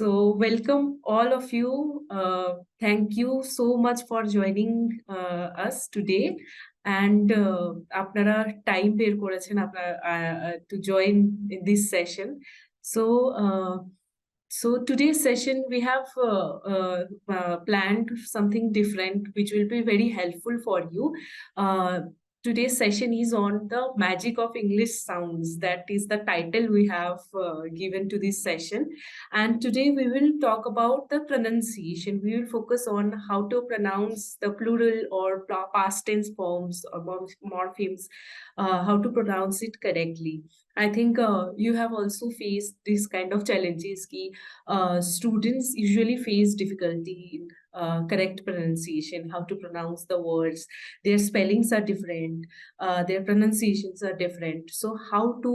Welcome all of you. Thank you so much for joining us today. And আপনারা time বের করেছেন to join in this session. So, uh, so today's session we have planned something different, which will be very helpful for you. Today's session is on the magic of English sounds. That is the title we have given to this session. And today we will talk about the pronunciation. We will focus on how to pronounce the plural or past tense forms or morphemes, how to pronounce it correctly. I think you have also faced this kind of challenges. Students usually face difficulty in correct pronunciation, how to pronounce the words. Their spellings are different, their pronunciations are different. So how to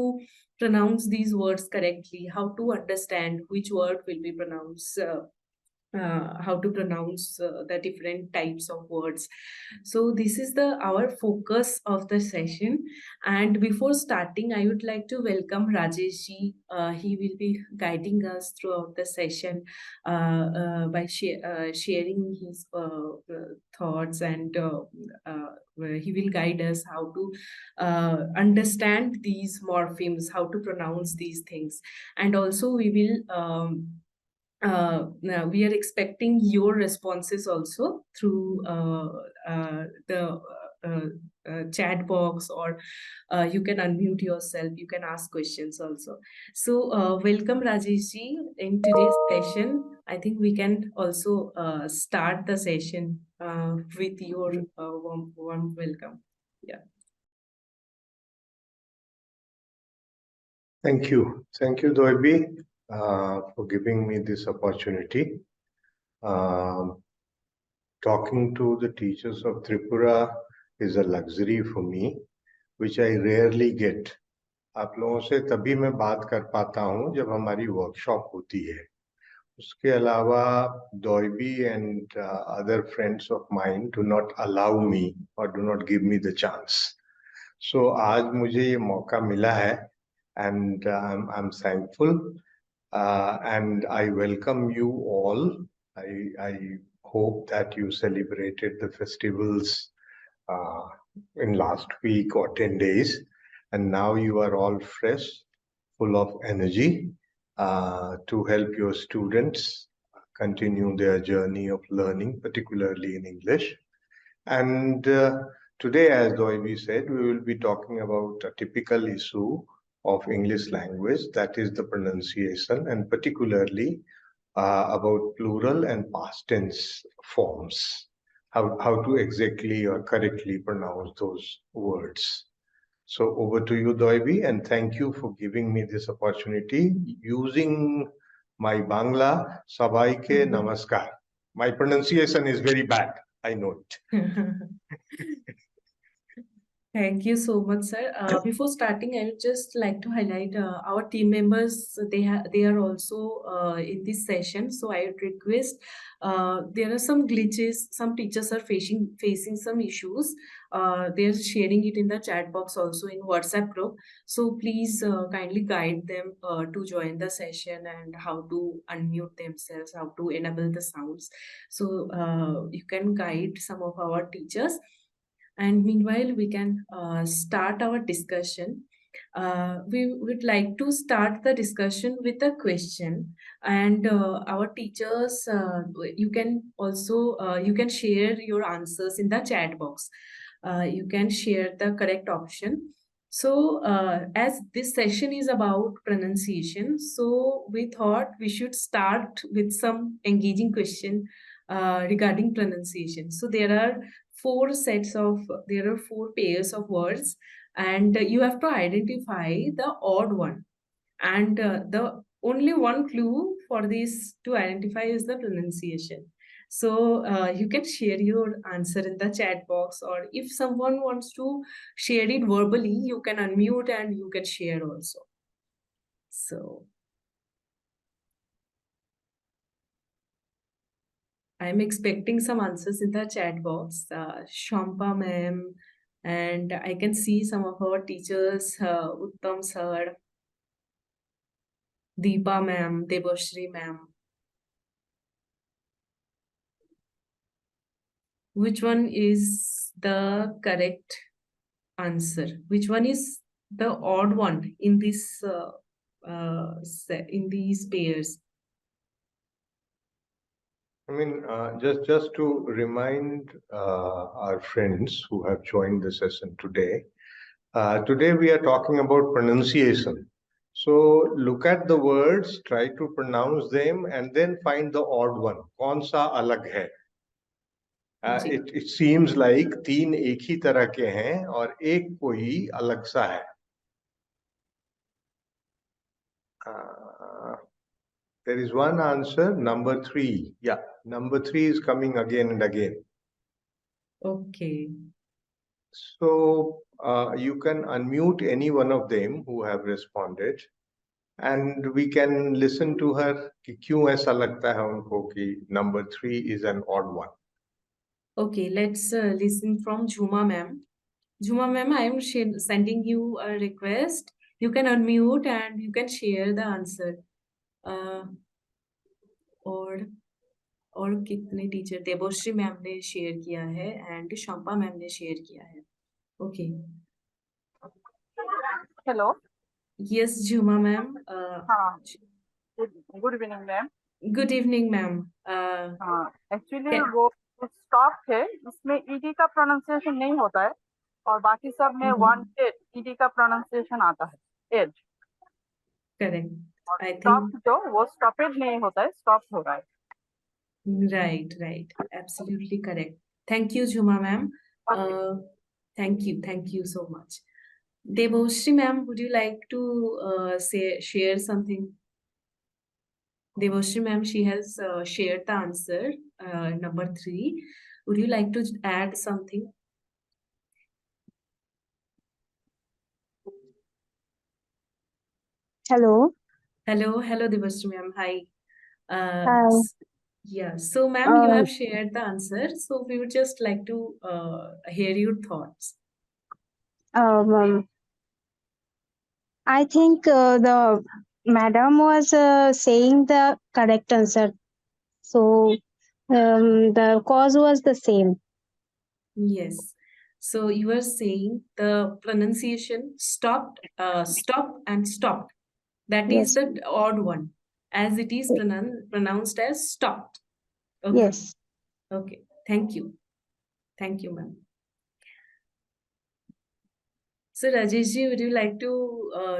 pronounce these words correctly, how to understand which word will be pronounced, how to pronounce the different types of words. So this is our focus of the session. And before starting, I would like to welcome Rajesh ji. He will be guiding us throughout the session by sharing his thoughts, and he will guide us how to understand these morphemes, how to pronounce these things. And also we will now we are expecting your responses also through the chat box, or you can unmute yourself, you can ask questions also. So welcome Rajesh ji in today's session. I think we can also start the session with your warm welcome. Yeah. Thank you, Doibi, for giving me this opportunity. Talking to the teachers of Tripura is a luxury for me, which I rarely get. आप लोगों से तभी मैं बात कर पाता हूँ जब हमारी वर्कशॉप होती है. उसके अलावा Doibi and other friends of mine do not allow me or do not give me the chance. So आज मुझे ये मौका मिला है, and I'm thankful, and I welcome you all. I hope that you celebrated the festivals in last week or 10 days, and now you are all fresh, full of energy to help your students continue their journey of learning, particularly in English. And today, as Doibi said, we will be talking about a typical issue of English language, that is the pronunciation, and particularly about plural and past tense forms, how to exactly or correctly pronounce those words. So over to you, Doibi, and thank you for giving me this opportunity using my Bangla, Sabaike Namaskar. My pronunciation is very bad, I know it. Thank you so much, sir. Before starting, I would just like to highlight our team members. They are also in this session. So I would request. There are some glitches. Some teachers are facing some issues. They are sharing it in the chat box, also in WhatsApp group. So please kindly guide them to join the session and how to unmute themselves, how to enable the sounds. So you can guide some of our teachers. And meanwhile, we can start our discussion. We would like to start the discussion with a question, and our teachers, you can also you can share your answers in the chat box. You can share the correct option. So as this session is about pronunciation, so we thought we should start with some engaging question regarding pronunciation. So there are four pairs of words, and you have to identify the odd one. And the only one clue for this to identify is the pronunciation. So you can share your answer in the chat box, or if someone wants to share it verbally, you can unmute and you can share also. So I'm expecting some answers in the chat box. Shampa ma'am, and I can see some of our teachers, Uttam sir, Deepa ma'am, Debashri ma'am. Which one is the correct answer? Which one is the odd one in this in these pairs? I mean, just to remind our friends who have joined the session today, today we are talking about pronunciation. So look at the words, try to pronounce them, and then find the odd one. कौन सा अलग है? जी. It seems like तीन एक ही तरह के हैं और एक कोई अलग सा है. There is one answer, number 3. Yeah, number 3 is coming again and again. Okay. So you can unmute any one of them who have responded, and we can listen to her कि क्यों ऐसा लगता है उनको कि number 3 is an odd one. Okay, let's listen from Jhuma ma'am. Jhuma ma'am, I am sending you a request. You can unmute and you can share the answer. और कितने teacher, Devoshree ma'am ने शेयर किया है and Shampa ma'am ने share किया है. Okay. Hello. Yes Jhuma ma'am. हाँ. Good evening ma'am. Good evening ma'am. Actually वो स्टॉप है, इसमें ईडी का प्रोनाउंसिएशन नहीं होता है और बाकी सब में वांटेड ईडी का प्रोनाउंसिएशन आता है. Edge. Correct. I stop think जो वो स्टॉपेड नहीं होता है, स्टॉप हो रहा है. right, absolutely correct. Thank you Jhuma ma'am. Thank you so much. Devoshri ma'am, would you like to share something? Devoshri ma'am, she has shared the answer, number 3. Would you like to add something? Hello. Hello Devoshri ma'am. Hi. Hi. Yeah, so ma'am, you have shared the answer, so we would just like to hear your thoughts. I think the madam was saying the correct answer. So the cause was the same. Yes. So you are saying the pronunciation stopped, stop and stopped. That is Yes. the odd one, as it is pronounced as stopped. Okay. Yes. Okay. Thank you. Thank you, ma'am. So Rajeshji, would you like to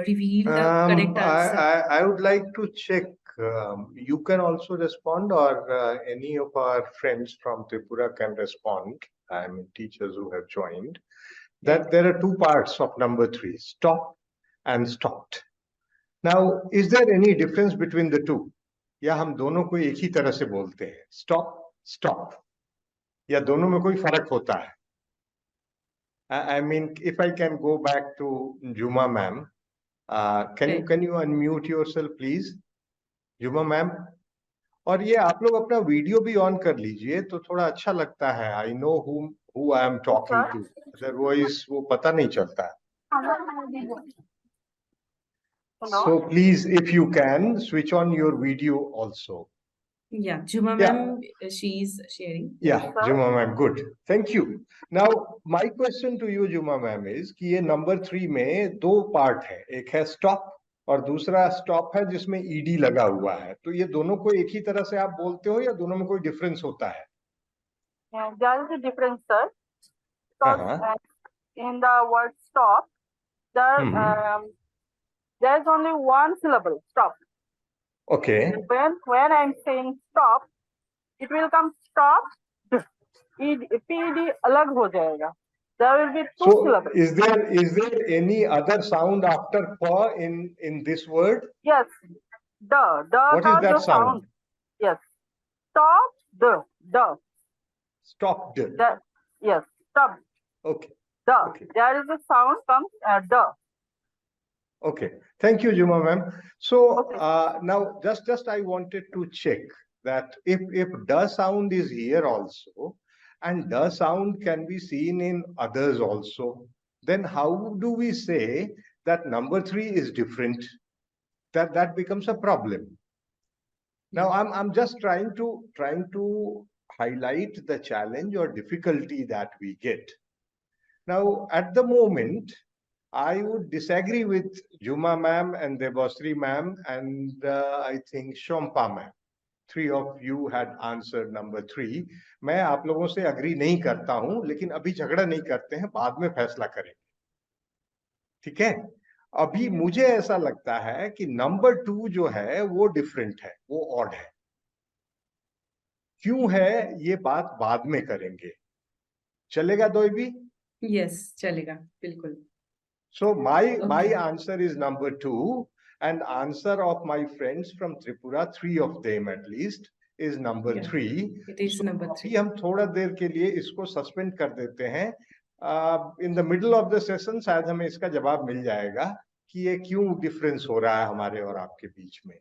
reveal the correct answer? I would like to check. You can also respond, or any of our friends from Tripura can respond. I mean, teachers who have joined. That there are two parts of number 3: stop and stopped. Now, is there any difference between the two? या हम दोनों को एक ही तरह से बोलते हैं, stop, stop, या दोनों में कोई फर्क होता है? I mean, if I can go back to Juma ma'am, can you unmute yourself, please, Juma ma'am? और ये आप लोग अपना वीडियो भी ऑन कर लीजिए तो थोड़ा अच्छा लगता है. I know who I am talking to. Otherwise वो पता नहीं चलता. So please, if you can, switch on your video also. Yeah, Juma ma'am, she is sharing. Yeah, Juma ma'am, good. Thank you. Now, my question to you, Juma ma'am, is कि ये number 3 में दो part है, एक है stop और दूसरा stop है जिसमें ed लगा हुआ है. तो ये दोनों को एक ही तरह से आप बोलते हो या दोनों में कोई डिफरेंस होता है? There is a difference, sir. Because in the word stop, there is only one syllable, stop. Okay. When I'm saying stop, it will come stop. PD alag ho jayega. There will be two syllables. Is there any other sound after pa in this word? Yes. The. What is that sound? Yes. Stop. The. Stopped. Yes. Stop. Okay. The. Okay. There is a sound comes the. Okay. Thank you, Juma ma'am. So now just I wanted to check that if the sound is here also and the sound can be seen in others also, then how do we say that number 3 is different? That becomes a problem. Now I'm just trying to highlight the challenge or difficulty that we get. Now, at the moment, I would disagree with Juma ma'am and Debasri ma'am and I think Shompa ma'am. 3 of you had answered number 3. मैं आप लोगों से agree नहीं करता हूं, लेकिन अभी झगड़ा नहीं करते हैं, बाद में फैसला करेंगे. ठीक है? अभी मुझे ऐसा लगता है कि नंबर 2 जो है वो डिफरेंट है, वो ऑड है. क्यों है ये बात बाद में करेंगे. चलेगा दोइबी? यस, चलेगा, बिल्कुल. So my answer is number 2, and answer of my friends from Tripura, 3 of them at least, is number 3. It is number 3. अभी हम थोड़ा देर के लिए इसको सस्पेंड कर देते हैं. In the middle of the session शायद हमें इसका जवाब मिल जाएगा कि ये क्यों डिफरेंस हो रहा है हमारे और आपके बीच में.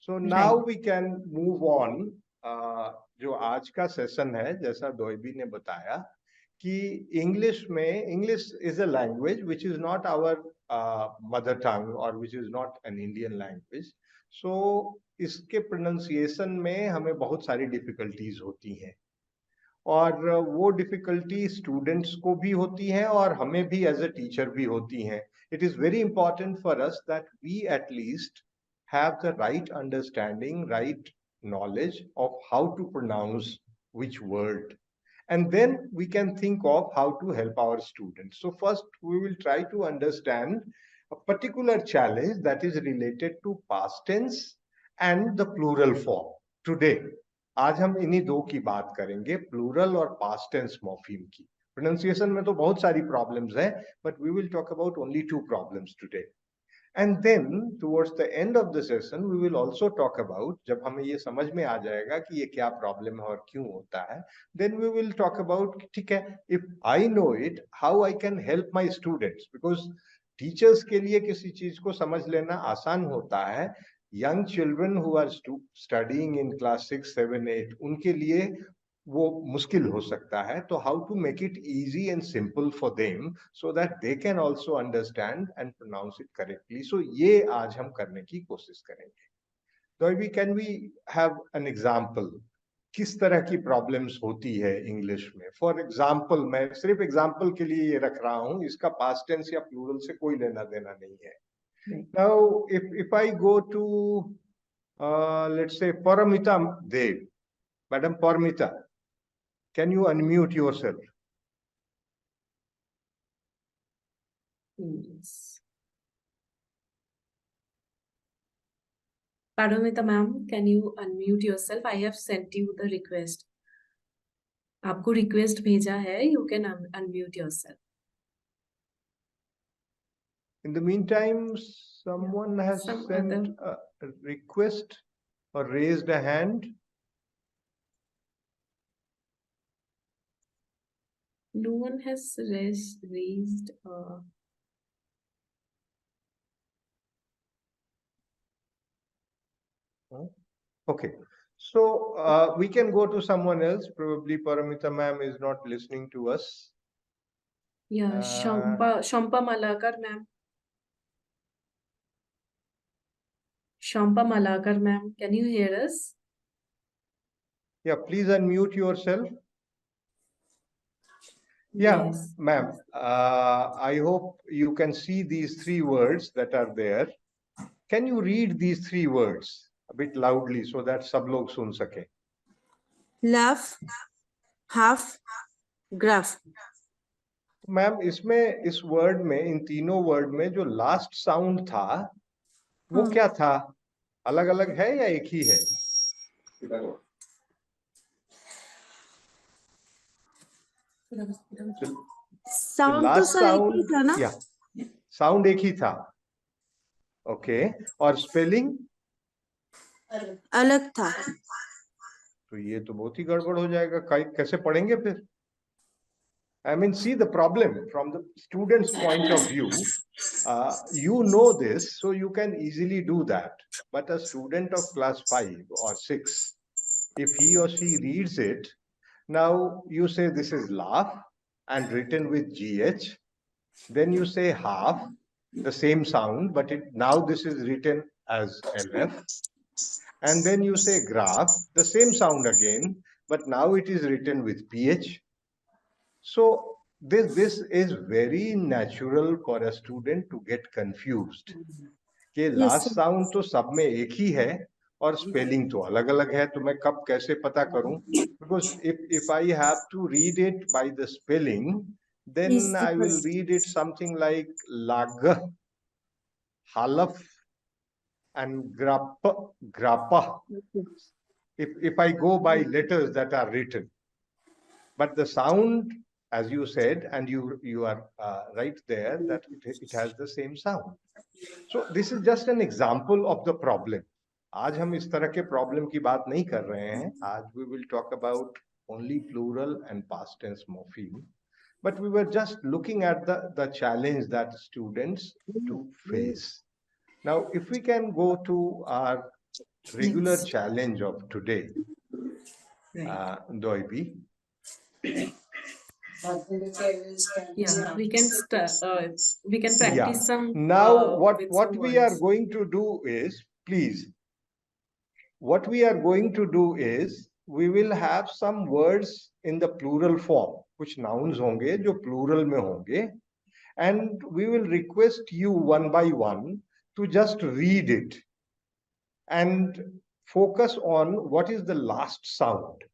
So now we can move on. जो आज का सेशन है, जैसा दोइबी ने बताया कि इंग्लिश में, English is a language which is not our mother tongue और which is not an Indian language. So इसके प्रोनाउंसिएशन में हमें बहुत सारी डिफिकल्टीज होती हैं, और वो डिफिकल्टी स्टूडेंट्स को भी होती हैं और हमें भी एज अ टीचर भी होती हैं. It is very important for us that we at least have the right understanding, right knowledge of how to pronounce which word. And then we can think of how to help our students. So first we will try to understand a particular challenge that is related to past tense and the plural form. Today, आज हम इन्हीं दो की बात करेंगे, plural और past tense morpheme की. Pronunciation में तो बहुत सारी problems हैं, but we will talk about only 2 problems today. And then towards the end of the session we will also talk about, जब हमें ये समझ में आ जाएगा कि ये क्या प्रॉब्लम है और क्यों होता है, then we will talk about, ठीक है, if I know it, how I can help my students. Because teachers के लिए किसी चीज को समझ लेना आसान होता है, young children who are studying in class 6, 7, 8, उनके लिए वो मुश्किल हो सकता है. तो how to make it easy and simple for them so that they can also understand and pronounce it correctly. So ये आज हम करने की कोशिश करेंगे. दोइबी, can we have an example किस तरह की प्रॉब्लम्स होती है इंग्लिश में? फॉर एग्जांपल, मैं सिर्फ एग्जांपल के लिए ये रख रहा हूं, इसका पास्ट टेंस या प्लूरल से कोई लेना देना नहीं है. Now if I go to let's say Paramita Dev. Madam Paramita, can you unmute yourself? Yes. Paramita ma'am, can you unmute yourself? I have sent you the request. आपको request भेजा है, you can unmute yourself. In the meantime, someone has sent a request or raised a hand. No one has raised. Okay, so we can go to someone else. Probably Paramita ma'am is not listening to us. Yeah, Shampa Malakar ma'am. Shampa Malakar ma'am, can you hear us? Yeah, please unmute yourself. Yeah, yes, ma'am. I hope you can see these 3 words that are there. Can you read these 3 words a bit loudly so that सब लोग सुन सके? Laugh, half, graph. Ma'am, इसमें इस word में, इन तीनों word में जो last sound था वो क्या था? अलग अलग है या एक ही है? साउंड तो सर एक ही था ना? या साउंड एक ही था. ओके, और स्पेलिंग अलग था. तो ये तो बहुत ही गड़बड़ हो जाएगा. कैसे पढ़ेंगे फिर? I mean, see the problem from the student's point of view. You know this, so you can easily do that. But a student of class 5 or 6, if he or she reads it, now you say this is laugh and written with GH. Then you say half, the same sound, but now this is written as LF. And then you say graph, the same sound again, but now it is written with PH. So this is very natural for a student to get confused. कि Yes, last sir. Sound तो सब में एक ही है और spelling तो अलग अलग है, तो मैं कब कैसे पता करूं? Because if I have to read it by the spelling, then Is the I will first. read it something like lag, halaf, and grappa. If I go by letters that are written, but the sound, as you said, and you are right there, that it has the same sound. So this is just an example of the problem. आज हम इस तरह के problem की बात नहीं कर रहे हैं. आज we will talk about only plural and past tense morpheme, but we were just looking at the challenge that students to face. Now, if we can go to our regular Next. challenge of today, Right. Doibi. Yeah, we can Yeah. practice some Now, with what some we are words. going to do is, please, what we are going to do is, we will have some words in the plural form, कुछ nouns होंगे जो plural में होंगे, and we will request you one by one to just read it and focus on what is the last sound.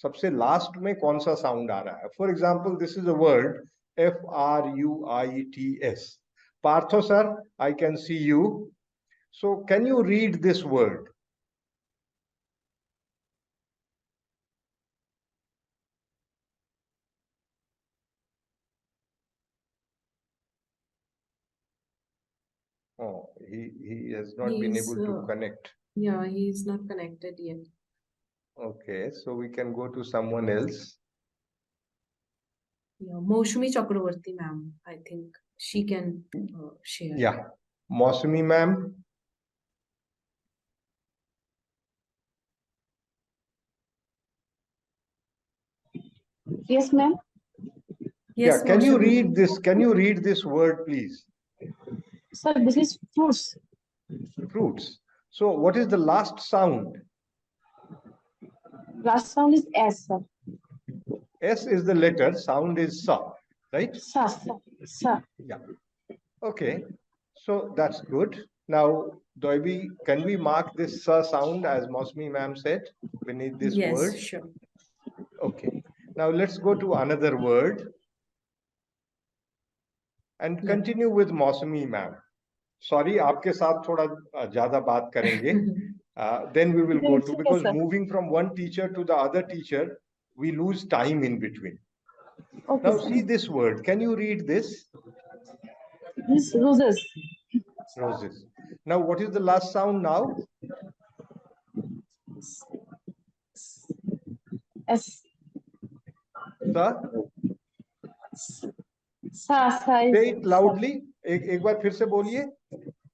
सबसे last में कौन सा sound आ रहा है? For example, this is a word fruits. Partho sir, I can see you. So can you read this word? Oh, he has not been He's able to connect. yeah, he's not connected yet. Okay, so we can go to someone else. Yeah, Moushumi Chakravarti ma'am, I think she can share. Yeah, Mosumi ma'am. Yes, ma'am. Yes, Yeah, can you Moushumi. read this? Can you read this word, please? Sir, this is fruits. Fruits. So what is the last sound? Last sound is S, sir. S is the letter, sound is sa, right? Sa, sir. Sa. Yeah. Okay. So that's good. Now, Doibi, can we mark this sa sound as Mosmi ma'am said beneath this Yes, word? sure. Okay. Now let's go to another word and Yeah. continue with Mosmi ma'am. Sorry, आपके साथ थोड़ा ज़्यादा बात करेंगे. Then we will go to, because moving from one teacher to the other teacher, we lose time in between. Okay, Now sir. see this word. Can you read this? This roses. Roses. Now what is the last sound now? S. Sa. Sa, sa. Say it loudly. एक बार फिर से बोलिए.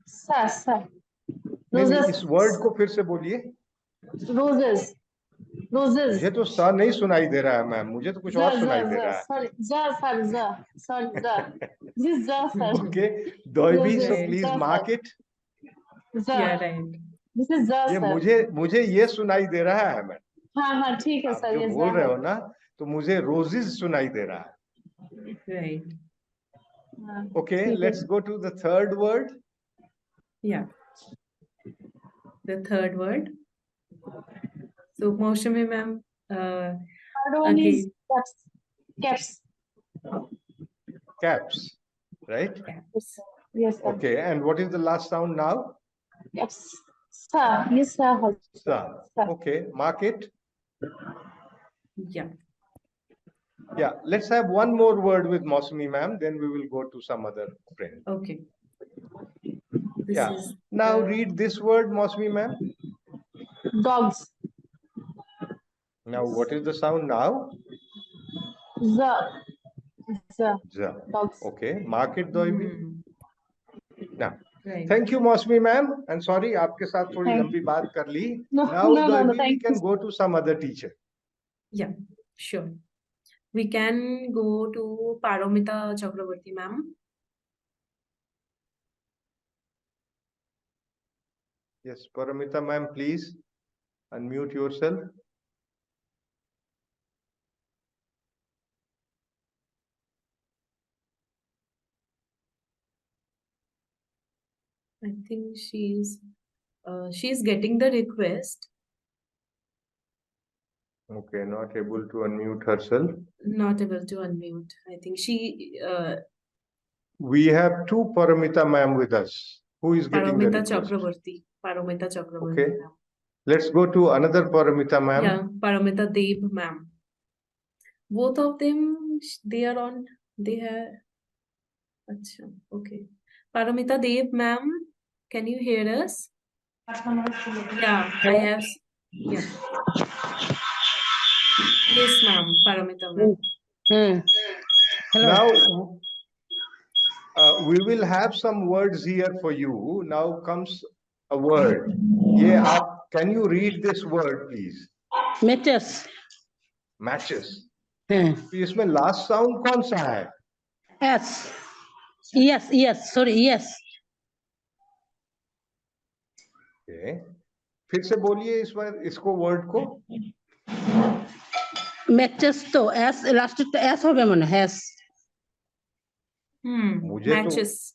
Sa, sa. नहीं, Roses. इस word को फिर से बोलिए. Roses. Roses. मुझे तो सा नहीं सुनाई दे रहा है मैम, मुझे तो कुछ और सुनाई दे रहा है. Sorry, za, sir, za. Sorry, za. This is za, sir. Okay, Doibi, so Roses. please Za, mark sir. it. Za. Yeah, right. This is za, ये sir. मुझे ये सुनाई दे रहा है मैम. हाँ हाँ ठीक है आप सर, जो ये बोल जा रहे है. हो ना, तो मुझे रोजेस सुनाई दे रहा है. Right. हाँ, Okay, ठीक है. let's go to the third word. Yeah. The third word. So Moushumi ma'am. Third one is Again. caps. Caps. Caps, right? Caps. Yes, sir. Okay, and what is the last sound now? Caps. Sa. Yes, sir. Sa. Sa. Okay, mark it. Yeah. Yeah, let's have one more word with Mosmi ma'am, then we will go to some other friend. Okay. This Yeah. is Now the- read this word, Mosmi ma'am. Dogs. Now what is the sound now? Za. Za. Ja. Dogs. Okay, mark it, Doibi. Now, Right. thank you, Mosmi ma'am. And sorry, आपके साथ थोड़ी Thank- लंबी बात कर ली. No, Now, no, Doibi, we thank can you. go to some other teacher. Yeah, sure. We can go to Paramita Chakravarti ma'am. Yes, Paramita ma'am, please unmute yourself. I think she's getting the request. Okay, not able to unmute herself. Not able to unmute. I think she We have two Paramita ma'am with us. Who is getting the Paramita request? Chakraborty. Paramita Okay, Chakraborty ma'am. let's go to another Paramita ma'am. Yeah, Paramita Deb ma'am. Both of them, they are on. They have. Acha, okay. Paramita Deb ma'am, can you hear us? Yeah, I have. Yeah. Yes, ma'am. Paramita ma'am. Now, we will have some words here for you. Now comes a word. Yeah, can you read this word, please? Matches. Matches. इसमें last sound कौन सा है? S. Yes. Sorry, yes. Okay. फिर से बोलिए इसको word को. Matches तो S last तो S हो गया मन has. मुझे Matches.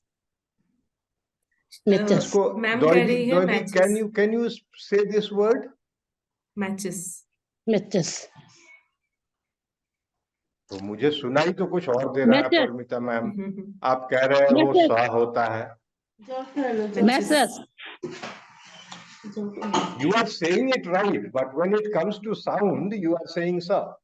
Matches. इसको मैम कह रही है Doibi, matches. can you say this word? Matches. Matches. तो मुझे सुनाई तो कुछ और दे रहा है परमिता मैम. आप कह रहे हैं वो सा होता है. Matches. You are saying it right, but when it comes to sound, you are saying sa.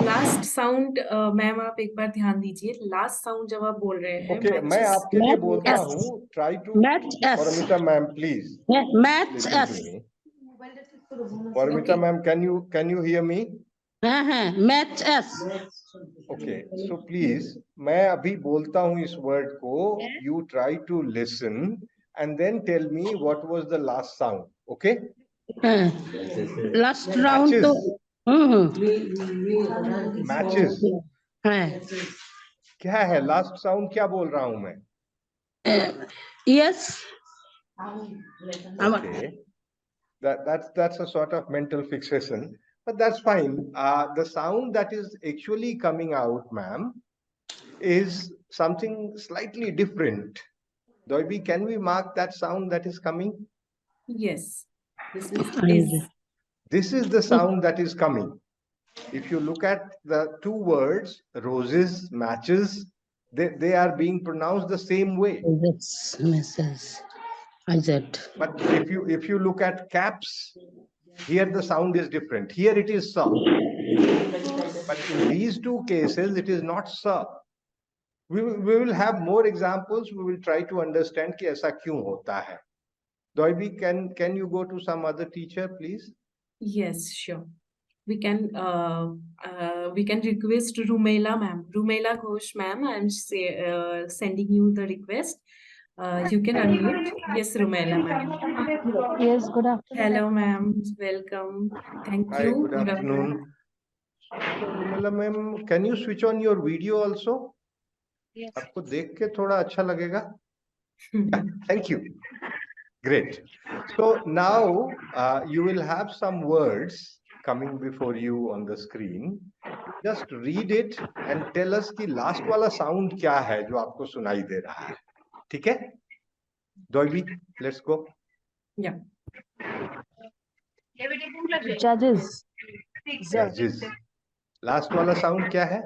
Last sound ma'am आप एक बार ध्यान दीजिए. लास्ट साउंड जब आप बोल रहे हैं Okay, मैं आपके लिए बोलता हूँ. Try to. Paramita ma'am, please. Listen to me. Paramita ma'am, can you hear me? Match S. Okay, so please, मैं अभी बोलता हूँ इस word को. You try to listen and then tell me what was the last sound. Okay? Last round तो. Matches. क्या है last sound? क्या बोल रहा हूँ मैं? Yes. Okay. That's a sort of mental fixation, but that's fine. The sound that is actually coming out, ma'am, is something slightly different. Doibi, can we mark that sound that is coming? Yes. This is the sound that is coming. If you look at the two words, roses, matches, they are being pronounced the same way. That's Mrs. Isaac. But if you look at caps, here the sound is different. Here it is sa. But in these two cases, it is not sa. We will have more examples. We will try to understand कि ऐसा क्यों होता है. Doibi, can you go to some other teacher, please? Yes, sure. We can request Rumela ma'am. Rumela Ghosh ma'am, I'm sending you the request. You can unmute. Yes, Rumela ma'am. Yes, good afternoon. Hello ma'am, welcome. Thank Hi, you. good afternoon. Rumela ma'am, can you switch on your video also? Yes. आपको देख के थोड़ा अच्छा लगेगा. Thank you. Great. So now you will have some words coming before you on the screen. Just read it and tell us कि last वाला sound क्या है जो आपको सुनाई दे रहा है. ठीक है? Doibi, let's go. Yeah. Judges. Judges. Last वाला sound क्या है?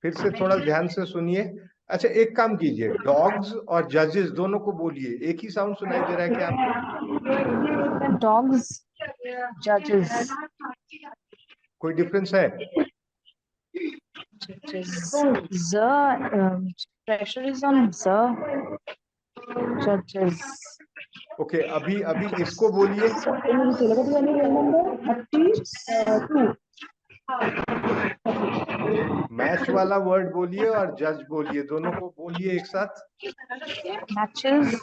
फिर से थोड़ा ध्यान से सुनिए. अच्छा, एक काम कीजिए, डॉग्स और जजेस दोनों को बोलिए. एक ही साउंड सुनाई दे रहा है क्या आपको? Dogs. Judges. कोई डिफरेंस है? Pressure is on the judges. Okay, अभी इसको बोलिए. मैच वाला वर्ड बोलिए और जज बोलिए. दोनों को बोलिए एक साथ. Matches.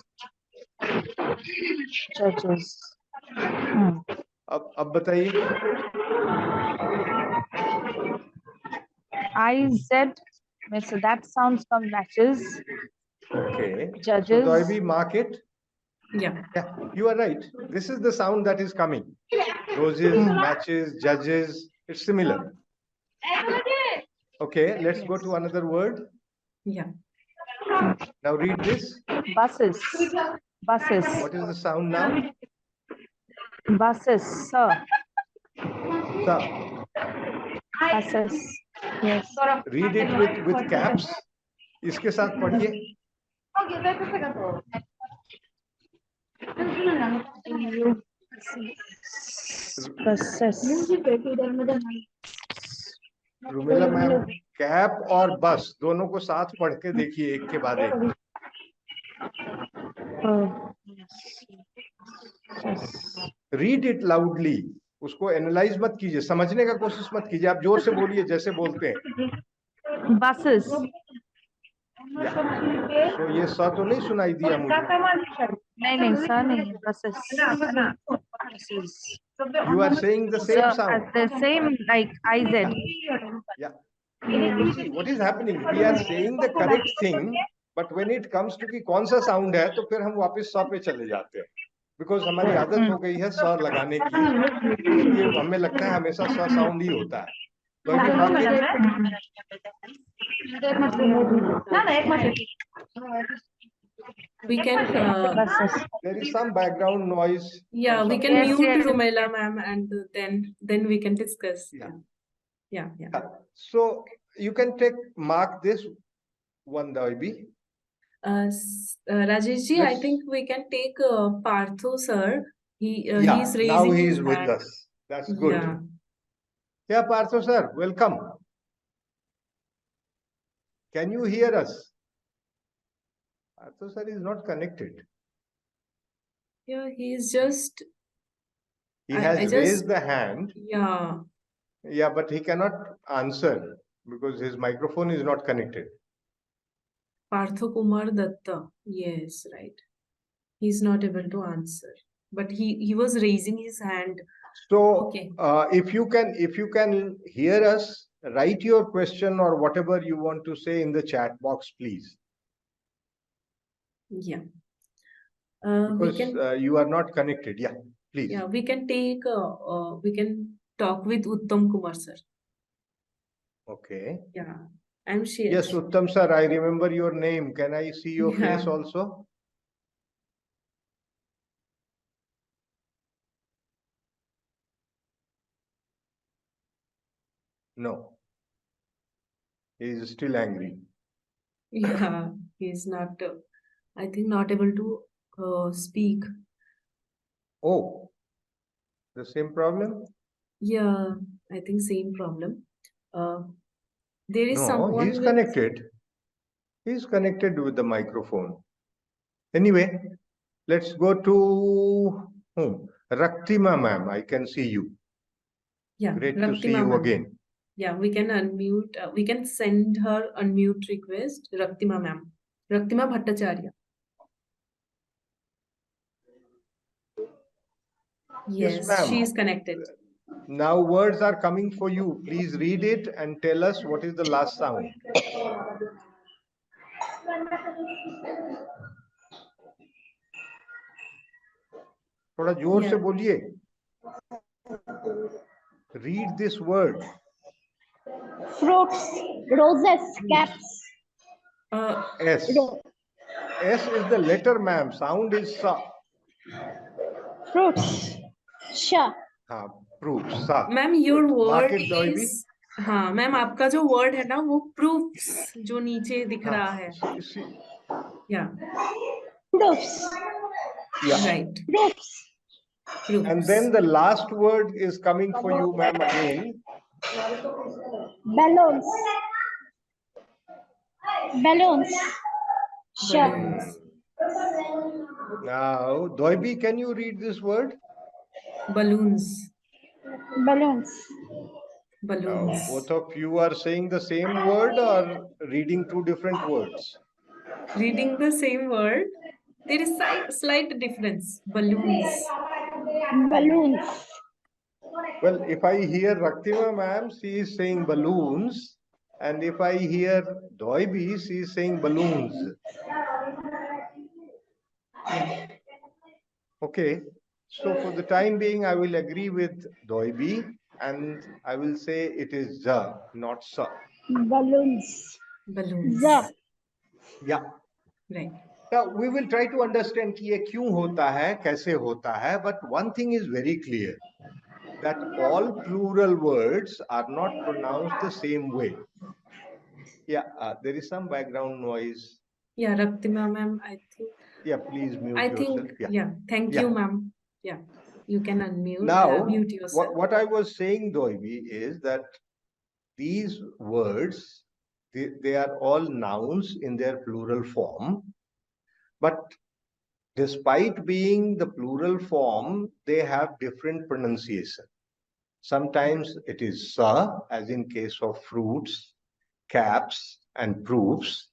Judges. अब बताइए. So that sounds from matches. Okay. Judges. So Doibi, mark it. Yeah. Yeah, you are right. This is the sound that is coming. Roses, matches, judges. It's similar. Okay, let's go to another word. Yeah. Now read this. Buses. Buses. What is the sound now? Buses, sir. Sa. Buses. Yes. Read it with caps. इसके साथ पढ़िए. Buses. Rumela ma'am, cap और बस दोनों को साथ पढ़ के देखिए एक के बाद एक. Read it loudly. उसको एनालाइज मत कीजिए, समझने का कोशिश मत कीजिए. आप जोर से बोलिए जैसे बोलते हैं. Buses. तो ये स तो नहीं सुनाई दिया मुझे. नहीं सर नहीं. Buses. You are saying the same sound. The same like IZ. Yeah. See, what is happening? We are saying the correct thing, but when it comes to कि कौन सा sound है, तो फिर हम वापस स पे चले जाते हैं. Because हमारी आदत हो गई है स लगाने की. इसलिए हमें लगता है हमेशा स sound ही होता है. तो अभी बाकी We can, there is some background noise. yeah, we can mute Rumela ma'am, and then we can discuss. Yeah. So you can mark this one, Daibi. Rajesh ji, I Yes. think we can take Partho sir. He's raising now he his is with hand. us. That's good. Yeah, Partho sir, welcome. Can you hear us? Partho sir is not connected. Yeah, he's just. He has raised the hand. Yeah. Yeah, but he cannot answer because his microphone is not connected. Partho Kumar Datta. Yes, right. He's not able to answer, but he was raising his hand. So, Okay. if you can hear us, write your question or whatever you want to say in the chat box, please. Yeah. Because you are not connected. Yeah, please. Yeah, we can take. We can talk with Uttam Kumar sir. Okay. Yeah, I'm sure. Yes, Uttam sir, I remember your name. Can I see your face also? No. He is still angry. Yeah, he's not. I think not able to speak. Oh, the same problem? Yeah, I think same problem. There is No, someone he's with... connected. He's connected with the microphone. Anyway, let's go to whom? Raktima ma'am, I can see you. Yeah, Great Raktima to see you again. Yeah, we can unmute. We can send her unmute request. Raktima ma'am. Raktima Bhattacharya. Yes, ma'am. she is connected. Now words are coming for you. Please read it and tell us what is the last sound. थोड़ा जोर से बोलिए. Read this word. Fruits, roses, caps. S. S is the letter, ma'am. Sound is sa. Fruits. Sha. Fruits. Sa. Ma'am, your word Mark it, is. हाँ ma'am, आपका जो word है ना वो proofs जो नीचे दिख रहा है. Yeah. Proofs. Yeah. Right. Proofs. And then the last word is coming for you, ma'am, again. Balloons. Balloons. Balloons. Now, Doibi, can you read this word? Balloons. Balloons. Balloons. Both of you are saying the same word or reading two different words? Reading the same word. There is slight difference. Balloons. Balloons. Well, if I hear Raktima ma'am, she is saying balloons. And if I hear Doibi, she is saying balloons. Yeah. Okay. So for the time being, I will agree with Doibi and I will say it is za, not sa. Balloons. Balloons. Za. Yeah. Right. Now we will try to understand कि ये क्यों होता है, कैसे होता है, but one thing is very clear, that all plural words are not pronounced the same way. Yeah, there is some background noise. Yeah, Raktima ma'am, I think. Yeah, please mute I yourself. think, Yeah. yeah, thank Yeah. you, ma'am. Yeah, you can unmute, Now, mute yourself. what I was saying, Doibi, is that these words, they are all nouns in their plural form, but despite being the plural form, they have different pronunciation. Sometimes it is sa, as in case of fruits, caps, and proofs.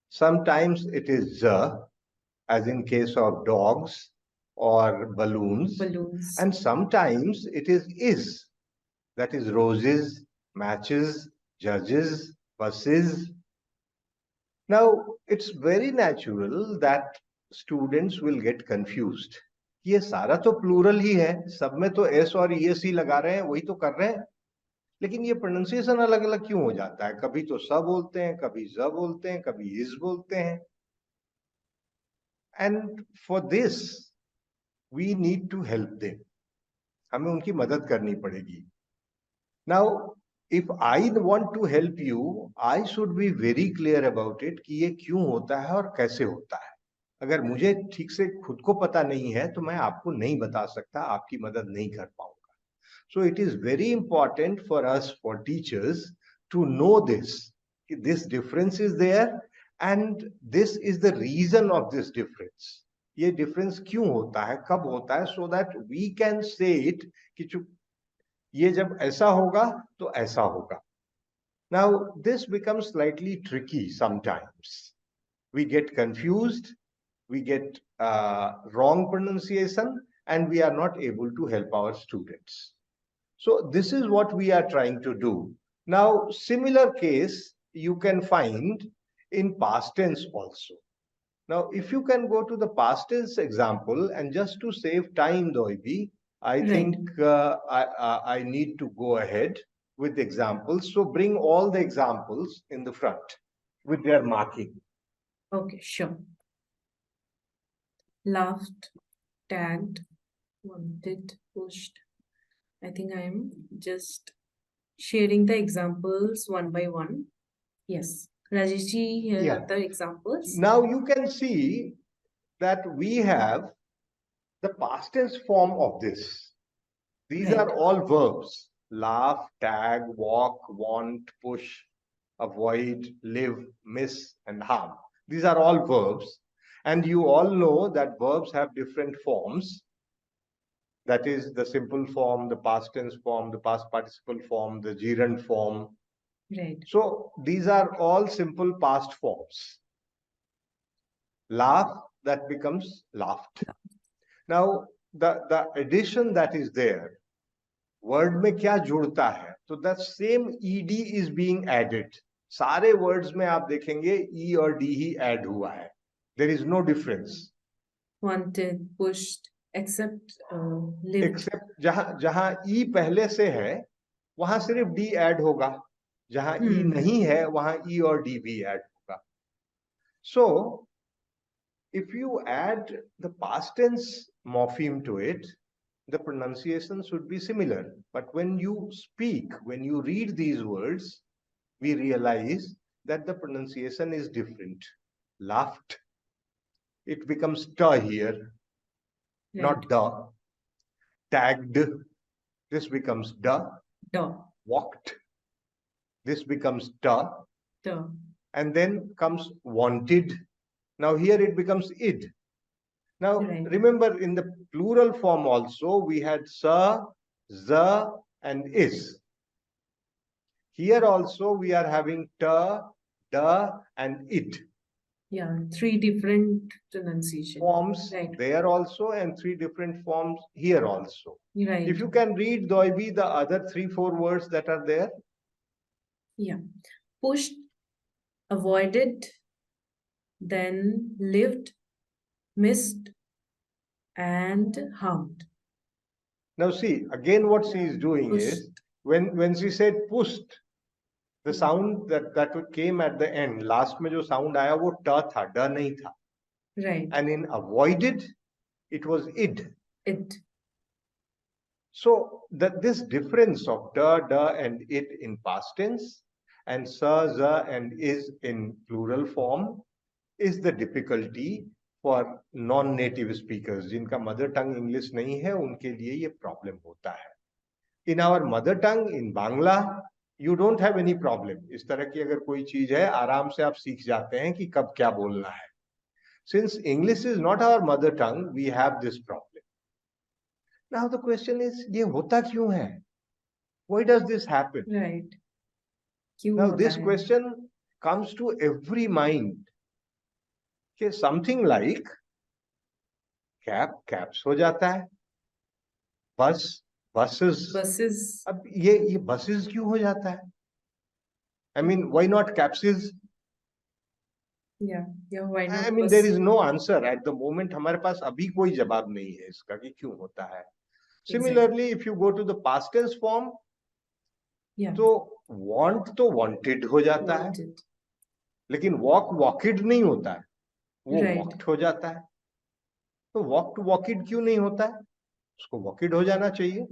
Sometimes it is za, as in case of dogs or balloons. Balloons. And sometimes it is, that is roses, matches, judges, buses. Now, it's very natural that students will get confused. ये सारा तो plural ही है, सब में तो S और ES ही लगा रहे हैं, वही तो कर रहे हैं, लेकिन ये प्रोनाउंसिएशन अलग अलग क्यों हो जाता है? कभी तो स बोलते हैं, कभी ज बोलते हैं, कभी इज बोलते हैं. And for this, we need to help them. हमें उनकी मदद करनी पड़ेगी. Now, if I want to help you, I should be very clear about it कि ये क्यों होता है और कैसे होता है. अगर मुझे ठीक से खुद को पता नहीं है तो मैं आपको नहीं बता सकता, आपकी मदद नहीं कर पाऊंगा. So it is very important for us, for teachers, to know this. This difference is there and this is the reason of this difference. ये difference क्यों होता है, कब होता है, so that we can say it कि ये जब ऐसा होगा तो ऐसा होगा. Now this becomes slightly tricky sometimes. We get confused, we get wrong pronunciation, and we are not able to help our students. So this is what we are trying to do. Now, similar case you can find in past tense also. Now, if you can go to the past tense example, and just to save time, Doibi, I think I need to go ahead with the examples. So bring all the examples in the front with their marking. Okay, sure. Laughed, tagged, wanted, pushed. I think I am just sharing the examples one by one. Yes. Rajesh, here are the examples. Now you can see that we have the past tense form of this. These are all verbs: laugh, tag, walk, want, push, avoid, live, miss, and harm. These are all verbs. And you all know that verbs have different forms. That is the simple form, the past tense form, the past participle form, the gerund form. Right. So these are all simple past forms. Laugh, that becomes laughed. Now, the addition that is there, word में क्या जुड़ता है? So that same ed is being added. सारे words में आप देखेंगे e और d ही add हुआ है. There is no difference. Wanted, pushed, except lived. Except जहां e पहले से है, वहां सिर्फ d add होगा. जहां e नहीं है, वहां e और d भी add होगा. So, if you add the past tense morpheme to it, the pronunciation should be similar. But when you speak, when you read these words, we realize that the pronunciation is different. Laughed, it becomes ta here, not da. Tagged, this becomes da. Walked, this becomes ta. And then comes wanted. Now here it becomes id. Now remember, in the plural form also we had sa, za, and is. Here also we are having ta, da, and id. Yeah, three different pronunciation forms there also, and three different forms here also. Right. If you can read, Doibi, the other 3-4 words that are there. Yeah. Pushed, avoided, then lived, missed, and harmed. Now see, again what she is doing is, when she said pushed, The sound that came at the end, last में जो sound आया वो ट था, ड नहीं था. Right. And in avoided, it was id. It. So that this difference of da and it in past tense and sa, za and is in plural form is the difficulty for non-native speakers. जिनका mother tongue English नहीं है, उनके लिए ये problem होता है. In our mother tongue, in Bangla, you don't have any problem. इस तरह की अगर कोई चीज है, आराम से आप सीख जाते हैं कि कब क्या बोलना है. Since English is not our mother tongue, we have this problem. Now the question is, ये होता क्यों है? Why does this happen? Right. क्यों Now होता this है? question comes to every mind. कि something like caps हो जाता है, buses. Buses. अब ये buses क्यों हो जाता है? I mean, why not capses? Yeah, why not? I mean, there is no answer at the moment. हमारे पास अभी कोई जवाब नहीं है इसका कि क्यों होता है. Similarly, if you go to the past tense form, तो want तो wanted हो जाता है, लेकिन walked नहीं होता है, वो walked हो जाता है. तो walked क्यों नहीं होता है? उसको walked हो जाना चाहिए.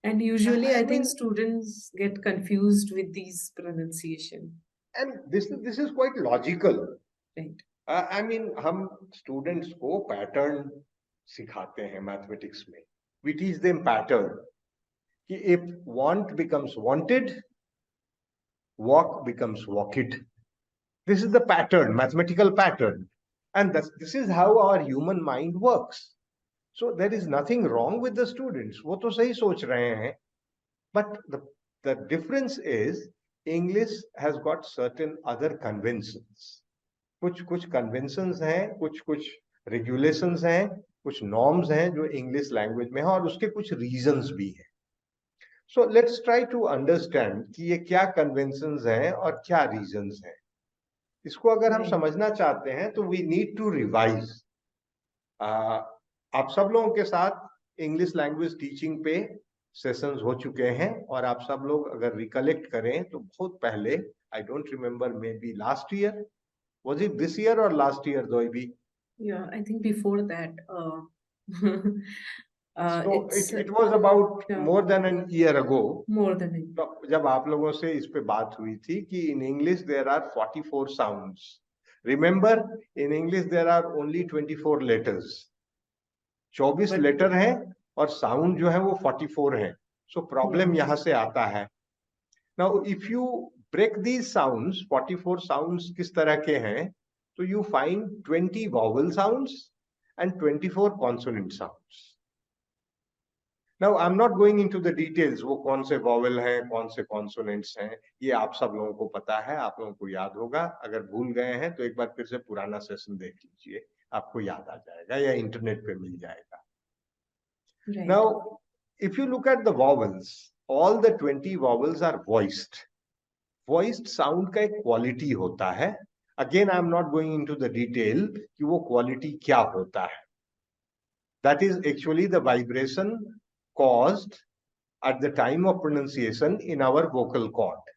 And usually, I think students get confused with these pronunciation. And this is quite logical. Right. I mean, हम students को pattern सिखाते हैं mathematics में. We teach them pattern. कि if want becomes wanted, walk becomes walked. This is the pattern, mathematical pattern. And this is how our human mind works. So there is nothing wrong with the students. वो तो सही सोच रहे हैं. But the difference is English has got certain other conventions. कुछ conventions हैं, कुछ regulations हैं, कुछ norms हैं जो English language में हैं और उसके कुछ reasons भी हैं. So let's try to understand कि ये क्या conventions हैं और क्या reasons हैं. इसको अगर हम समझना चाहते हैं तो we need to revise. आप सब लोगों के साथ English language teaching पे सेशंस हो चुके हैं और आप सब लोग अगर रिकलेक्ट करें तो बहुत पहले, I don't remember, maybe last year, was it this year or last year, Doibi? Yeah, I think before that. So it was about more than an year ago. More than a year. तो जब आप लोगों से इस पे बात हुई थी कि in English there are 44 sounds. Remember, in English there are only 24 letters. 24 letter हैं और साउंड जो है वो 44 हैं. सो प्रॉब्लम यहां से आता है. Now if you break these sounds, 44 sounds किस तरह के हैं, तो you find 20 vowel sounds and 24 consonant sounds. Now I am not going into the details, वो कौन से वॉवल हैं, कौन से कॉन्सोनेंट्स हैं, ये आप सब लोगों को पता है, आप लोगों को याद होगा. अगर भूल गए हैं तो एक बार फिर से पुराना सेशन देख लीजिए, आपको याद आ जाएगा या इंटरनेट पे मिल जाएगा. Right. Now, if you look at the vowels, all the 20 vowels are voiced. Voiced sound का एक quality होता है. Again, I am not going into the detail कि वो quality क्या होता है. That is actually the vibration caused at the time of pronunciation in our vocal cord.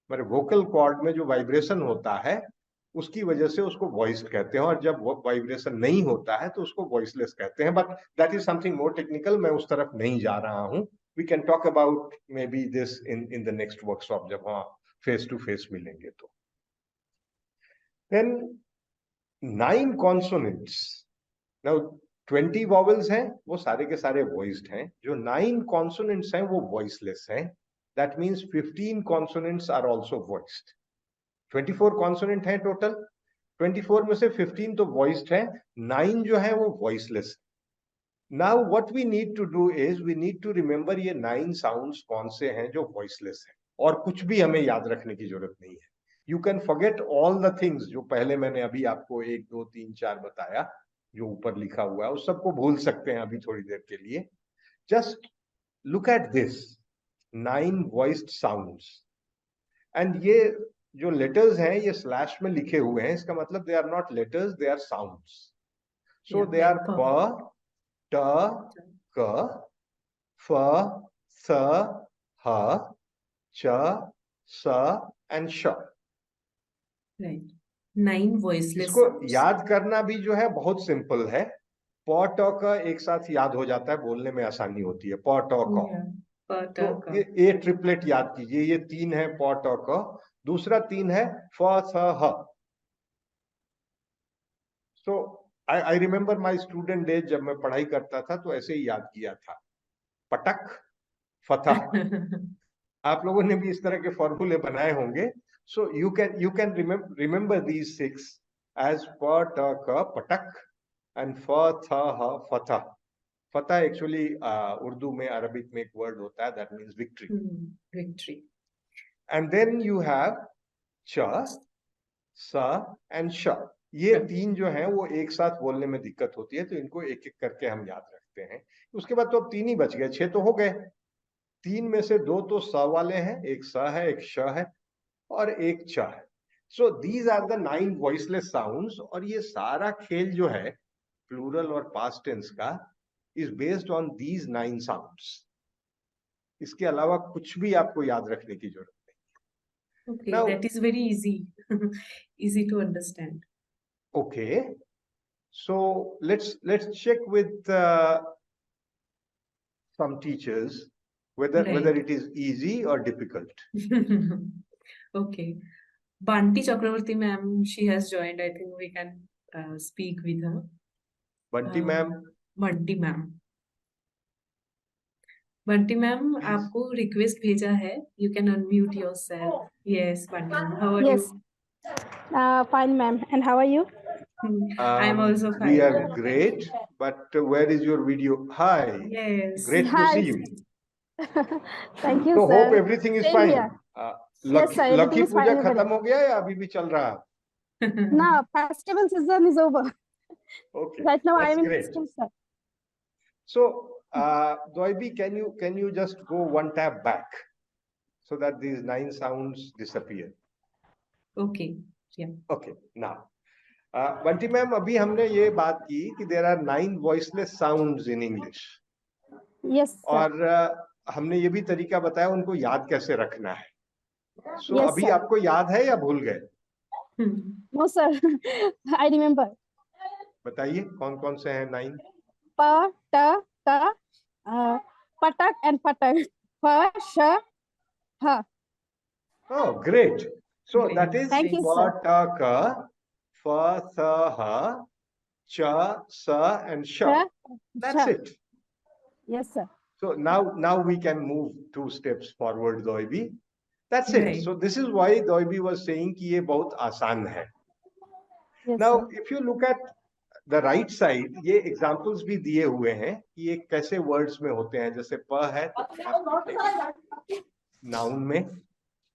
हमारे vocal cord में जो vibration होता है, उसकी वजह से उसको वॉइस कहते हैं, और जब वाइब्रेशन नहीं होता है तो उसको वॉइसलेस कहते हैं. But that is something more technical, मैं उस तरफ नहीं जा रहा हूं. We can talk about maybe this in the next workshop जब हम फेस टू फेस मिलेंगे. तो देन 9 कॉन्सोनेंट्स. नाउ 20 वॉवल्स हैं, वो सारे के सारे वॉइस्ड हैं. जो 9 कॉन्सोनेंट्स हैं वो वॉइसलेस हैं. That means 15 consonants are also voiced. 24 consonant है टोटल. 24 में से 15 तो वॉइस्ड है, 9 जो है वो voiceless. Now what we need to do is we need to remember ये 9 साउंड्स कौन से हैं जो वॉइसलेस हैं, और कुछ भी हमें याद रखने की जरूरत नहीं है. You can forget all the things जो पहले मैंने अभी आपको 1 2 3 4 बताया, जो ऊपर लिखा हुआ है, उस सबको भूल सकते हैं अभी थोड़ी देर के लिए. Just look at this 9 voiced sounds. And ये जो लेटर्स हैं ये स्लैश में लिखे हुए हैं, इसका मतलब they are not letters, they are sounds. So they are प, ट, क, फ, स, ह, च, स एंड श। Right. 9 voiceless इसको sounds. याद करना भी जो है बहुत सिंपल है। प ट क एक साथ याद हो जाता है, बोलने में आसानी होती है। प ट क। Yeah. तो Pataka. ये ट्रिपलेट याद कीजिए। ये 3 है प ट क, दूसरा 3 है फ थ ह। So I remember my student days, जब मैं पढ़ाई करता था तो ऐसे ही याद किया था, पटक फतह। आप लोगों ने भी इस तरह के फॉर्मूले बनाए होंगे। So you can remember these 6 as प ट क पटक एंड फ थ ह फतह। फतह एक्चुअली उर्दू में, अरबिक में एक वर्ड होता है that means victory. Victory. And then you have च, स एंड श। ये 3 जो हैं वो एक साथ बोलने में दिक्कत होती है, तो इनको एक एक करके हम याद रखते हैं। उसके बाद तो अब 3 ही बच गए, 6 तो हो गए। 3 में से 2 तो स वाले हैं, एक स है, एक श है और एक च है। So these are the 9 voiceless sounds. और ये सारा खेल जो है प्लूरल और पास्ट टेंस का is based on these 9 sounds. इसके अलावा कुछ भी आपको याद रखने की जरूरत नहीं। Okay, Now, that is very easy. Easy to understand. okay, so let's check with some teachers whether Right. it is easy or difficult. Okay. Banti Chakravarti ma'am, she has joined. I think we can speak with her. Bunty ma'am, Banti ma'am. Bunty ma'am, आपको request भेजा है. You can unmute yourself. Yes, Banti ma'am. How are Yes. Fine, ma'am. And how are you? you? I am also fine. we are great, but where is your video? Hi. Yes. Great to Hi. see you. Thank you, So sir. hope everything is Same fine. here. Yes, sir. Lucky Everything is Pooja fine over खत्म there. हो गया या अभी भी चल रहा है? Now, festival season is over. Okay. Right now, I That's am in great. school, sir. So, Doibi, can you just go one tab back so that these 9 sounds disappear? Okay. Yeah. Okay. Now, Bunty ma'am, अभी हमने ये बात की कि there are 9 voiceless sounds in English. Yes, sir. और हमने ये भी तरीका बताया उनको याद कैसे रखना है. So, Yes, अभी sir. आपको याद है या भूल गए? No, sir. I remember. बताइए कौन कौन से हैं 9? Pa, ta, ka, patak and patak. Pa, sha, ha. Oh, great. So Great. that is Thank you, pa, sir. ta, ka, fa, tha, ha, cha, sa, and sha. Sha, That's sha. it. Yes, sir. So now we can move 2 steps forward, Doibi. That's it. Right. So this is why Doibi was saying कि ये बहुत आसान है. Yes, Now, sir. if you look at the right side, ये examples भी दिए हुए हैं कि ये कैसे words में होते हैं. जैसे प है तो have दिखेगा noun में,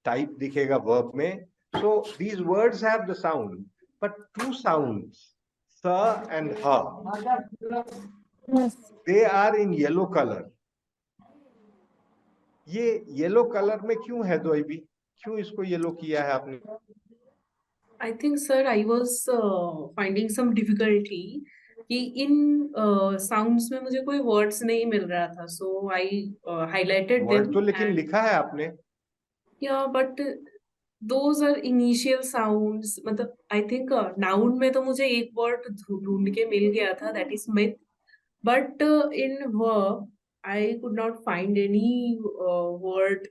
type दिखेगा verb में. So these words have the sound, but 2 sounds, sa and ha, Yes. they are in yellow color. ये येलो कलर में क्यों है दोइबी? क्यों इसको येलो किया है आपने? I think, sir, I was finding some difficulty कि इन sounds में मुझे कोई words नहीं मिल रहा था, so I highlighted them. Word तो लेकिन and लिखा है आपने. yeah, but those are initial sounds. मतलब I think noun में तो मुझे एक word ढूंढ के मिल गया था, that is myth. But in verb, I could not find any word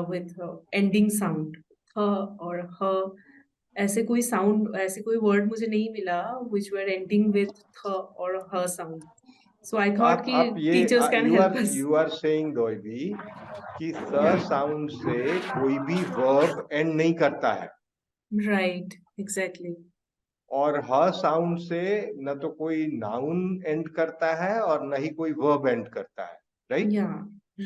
with ending sound, or her. ऐसे कोई sound, ऐसे कोई word मुझे नहीं मिला which were ending with or her sound. So I thought कि आप ये teachers can help us. you are saying दोइबी कि स साउंड से कोई भी वर्ब एंड नहीं करता है. Right, exactly. और ह साउंड से न तो कोई नाउन एंड करता है और न ही कोई वर्ब एंड करता है. राइट? Yeah,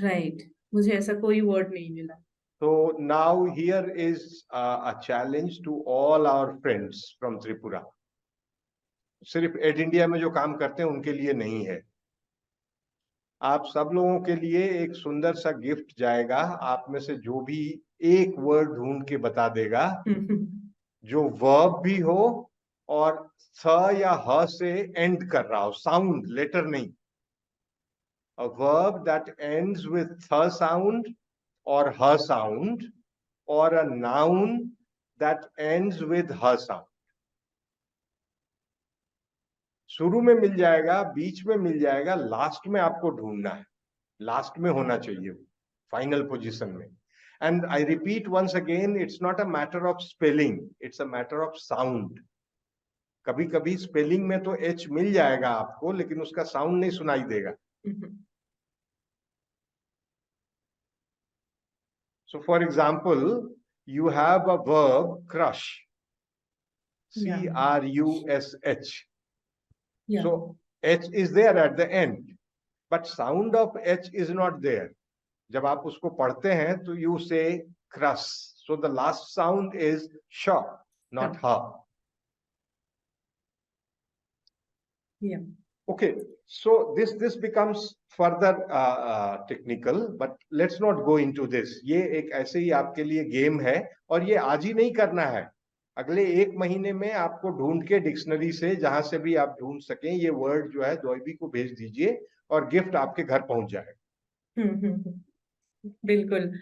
right. मुझे ऐसा कोई word नहीं मिला. So now here is a challenge to all our friends from Tripura. सिर्फ एड इंडिया में जो काम करते हैं उनके लिए नहीं है. आप सब लोगों के लिए एक सुंदर सा गिफ्ट जाएगा. आप में से जो भी एक वर्ड ढूंढ के बता देगा जो वर्ब भी हो और स या ह से एंड कर रहा हो, साउंड लेटर नहीं. A verb that ends with th sound or h sound or a noun that ends with her sound. शुरू में मिल जाएगा, बीच में मिल जाएगा, लास्ट में आपको ढूंढना है. लास्ट में होना चाहिए, फाइनल पोजीशन में. And I repeat once again, it's not a matter of spelling, it's a matter of sound. कभी कभी स्पेलिंग में तो एच मिल जाएगा आपको, लेकिन उसका साउंड नहीं सुनाई देगा. So for example, you have a verb crush, C-R-U-S-H. Yeah. So H is there at the end, but sound of H is not there. जब आप उसको पढ़ते हैं तो you say crush. So the last sound is sh, not ha. Yeah. Okay, so this becomes further technical, but let's not go into this. ये एक ऐसे ही आपके लिए गेम है, और ये आज ही नहीं करना है. अगले 1 महीने में आपको ढूंढ के डिक्शनरी से, जहां से भी आप ढूंढ सकें, ये वर्ड जो है दोइबी को भेज दीजिए और गिफ्ट आपके घर पहुंच जाएगा. बिल्कुल.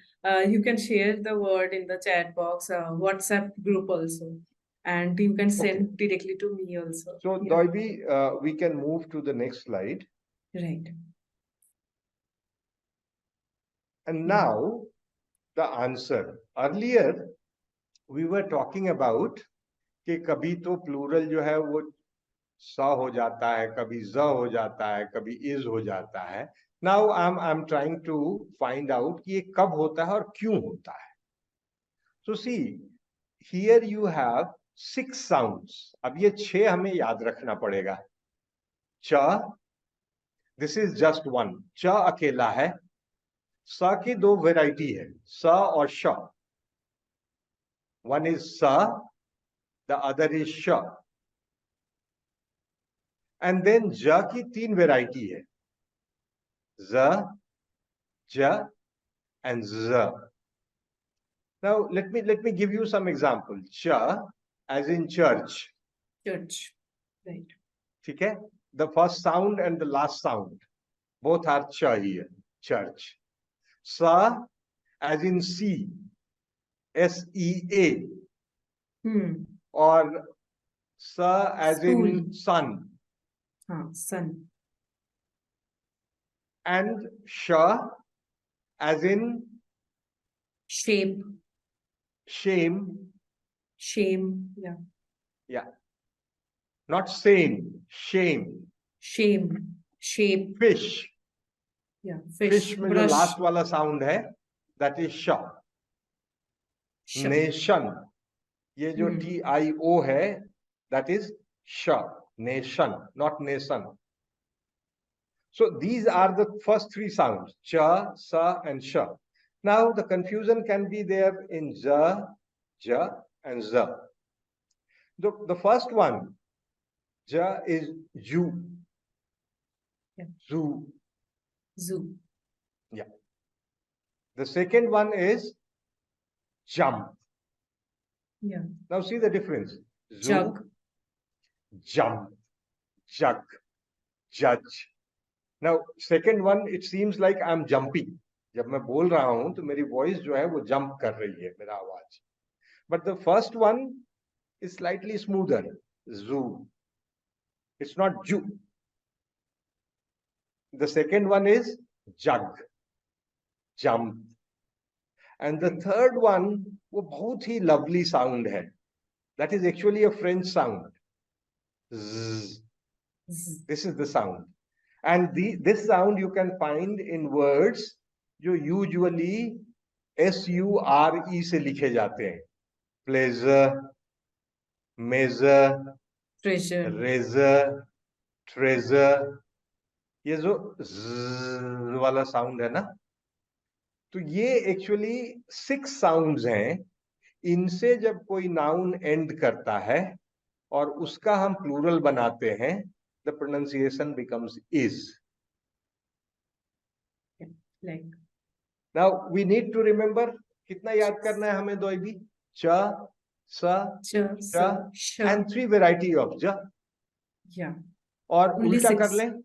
You can share the word in the chat box, WhatsApp group also, and you can send directly to me also. So Yeah. Doibi, we can move to the next slide. Right. And now the answer. Earlier we were talking about कि कभी तो plural जो है वो स हो जाता है, कभी ज हो जाता है, कभी इज हो जाता है. Now I'm trying to find out कि ये कब होता है और क्यों होता है. So see, here you have 6 sounds. अब ये 6 हमें याद रखना पड़ेगा. च, this is just one. च अकेला है. स की 2 वैरायटी है, स और श. One is sa, the other is sha. And then ja की 3 वैरायटी है, za, ja, and z. Now let me give you some example. Cha, as in church. Church. Right. ठीक है? The first sound and the last sound, both are cha here. Church. Sa, as in sea. S-E-A. Or sa, as in sun. Sun. And sha, as in Shape. shame. Shame. Yeah. Yeah. Not same, shame. Shame. Shape. Fish. Yeah. Fish में जो Brush. last वाला sound है, that is sha. Nation. ये जो T-I-O है, that is sha. Nation, not nation. So these are the first 3 sounds, cha, sa, and sha. Now the confusion can be there in ja, ja, and za. The first one, ja, is ju. Yeah. Zoo. Zoo. Yeah. The second one is jump. Yeah. Now see the difference. Zoo, Jug. jump, jug, judge. Now second one, it seems like I'm jumping. जब मैं बोल रहा हूं तो मेरी voice जो है वो jump कर रही है, मेरा आवाज. But the first one is slightly smoother. Zoo. It's not ju. The second one is jug, jump. And the third one, वो बहुत ही lovely sound है. That is actually a French sound. Z. This is the sound. And this sound you can find in words जो usually S-U-R-E से लिखे जाते हैं. Pleasure, measure, Treasure. razor, treasure. ये जो z वाला sound है ना, तो ये actually 6 sounds हैं. इनसे जब कोई noun end करता है और उसका हम plural बनाते हैं, the pronunciation becomes is. Like. Now we need to remember, कितना याद करना है हमें दोइबी? Cha, sa, sha, and 3 variety of ja. Yeah. और Only उल्टा 6. कर लें,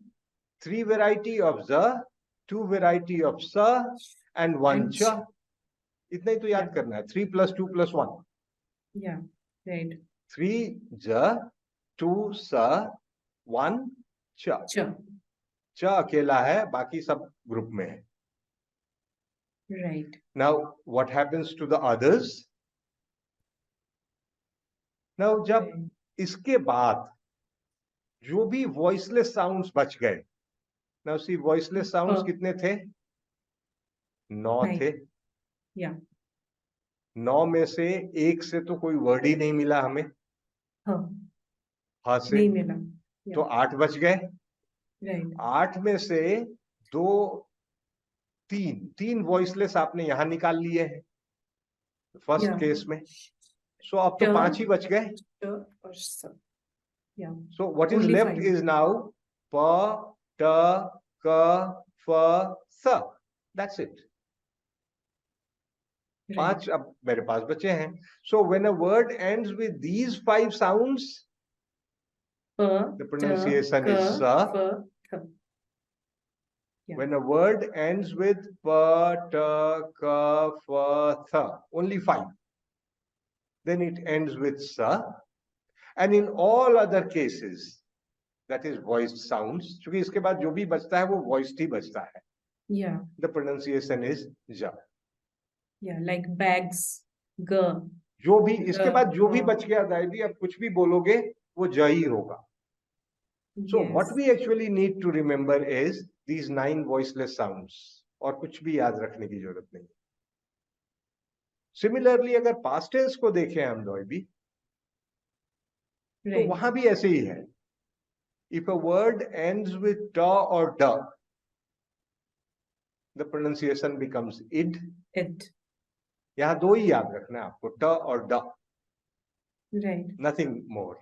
3 variety of za, 2 variety of sa, and 1 cha. इतना ही तो याद करना है. 3 + 2 + 1. Yeah, right. 3 j, 2 sa, 1 cha. च अकेला है, बाकी सब ग्रुप में है. Right. Now what happens to the others? Now जब इसके बाद जो भी वॉइसलेस साउंड्स बच गए, now see वॉइसलेस साउंड्स कितने थे? 9 थे. Yeah. 9 में से एक से तो कोई वर्ड ही नहीं मिला हमें. हाँ से नहीं मिला. तो 8 बच गए. Right. 8 में से 3 वॉइसलेस आपने यहां निकाल लिए हैं फर्स्ट केस में. सो अब तो 5 ही बच गए. Yeah. So what is Only left 5. is now pa, ta, ka, fa, sa. That's it. Right. 5 अब मेरे पास बचे हैं. So when a word ends with these 5 sounds, the pronunciation is sa. Yeah. When a word ends with pa, ta, ka, fa, tha, only 5, then it ends with sa. And in all other cases, that is voiced sounds, क्योंकि इसके बाद जो भी बचता है वो voiced ही बचता है. Yeah. The pronunciation is ja. Yeah, like bags, g. जो भी इसके बाद जो भी बच गया दादी, अब कुछ भी बोलोगे वो ja ही होगा. So what we actually need to remember is these 9 voiceless sounds. और कुछ भी याद रखने की जरूरत नहीं. Similarly, अगर past tense को देखें हम दादी, तो वहां भी ऐसे ही है. If a word ends with ta or da, the pronunciation becomes id. यहाँ 2 ही याद रखना है आपको, ta और da. Right. Nothing more.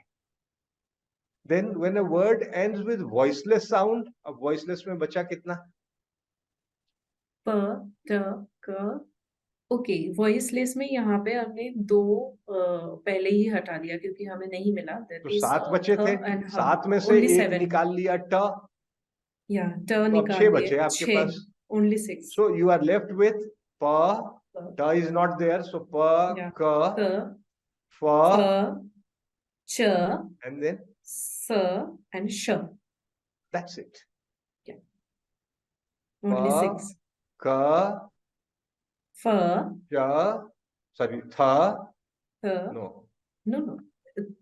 Then when a word ends with voiceless sound, अब voiceless में बचा कितना? प, त, क. ओके, वॉइसलेस में यहाँ पे हमने 2 पहले ही हटा दिया क्योंकि हमें नहीं मिला. तो 7 बचे थे. 7 में से एक निकाल लिया ट. या ट तो अब निकाल 6 दिए. बचे आपके पास. Only 6. So you are left with pa, ta is not there, so pa, ka, fa, ch, and then s and sh. that's it. Yeah. Only 6. Ka, Fa, cha, sorry, tha, th. no. No.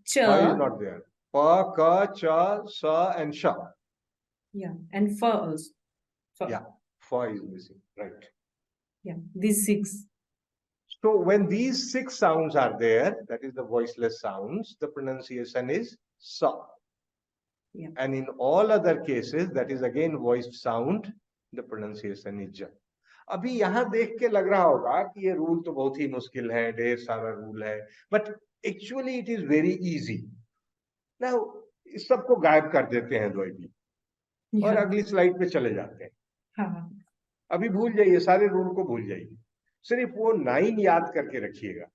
Ch. Tha is not there. Pa, ka, cha, sa, and sha. Yeah, and fa also. Fa. Yeah, fa is missing, right? Yeah, these 6. So when these 6 sounds are there, that is the voiceless sounds, the pronunciation is sa. Yeah. And in all other cases, that is again voiced sound, the pronunciation is ja. अभी यहाँ देख के लग रहा होगा कि ये rule तो बहुत ही मुश्किल है, ढेर सारा रूल है, but actually it is very easy. Now इस सबको गायब कर देते हैं द्वैती और अगली स्लाइड पे चले जाते हैं. हाँ. अभी भूल जाइए, सारे रूल को भूल जाइए, सिर्फ वो 9 याद करके रखिएगा.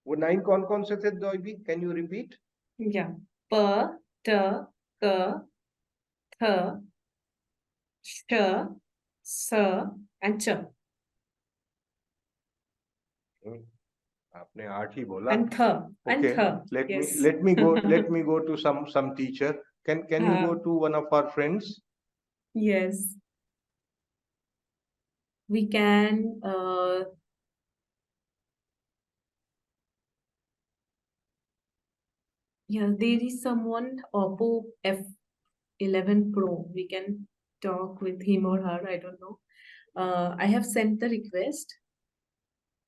वो 9 कौन कौन से थे द्वैती? Can you repeat? Yeah. प, त, क, थ, श, स and च. आपने 8 ही बोला. And th. Okay. And th. Let yes. me go to some teacher. Can you go to one of our friends? Yes. We can yeah, there is someone Oppo F11 Pro. We can talk with him or her. I don't know. I have sent the request.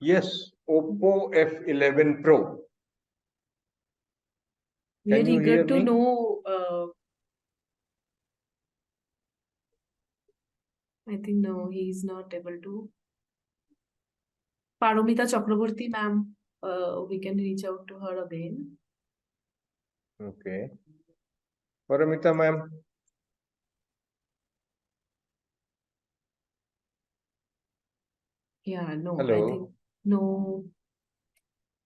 Yes, Oppo F11 Pro. We are Can you eager hear to me? know. I think no, he is not able to. Paromita Chakraborty, ma'am. We can reach out to her again. Okay. Paramita ma'am. Yeah, no, Hello. I think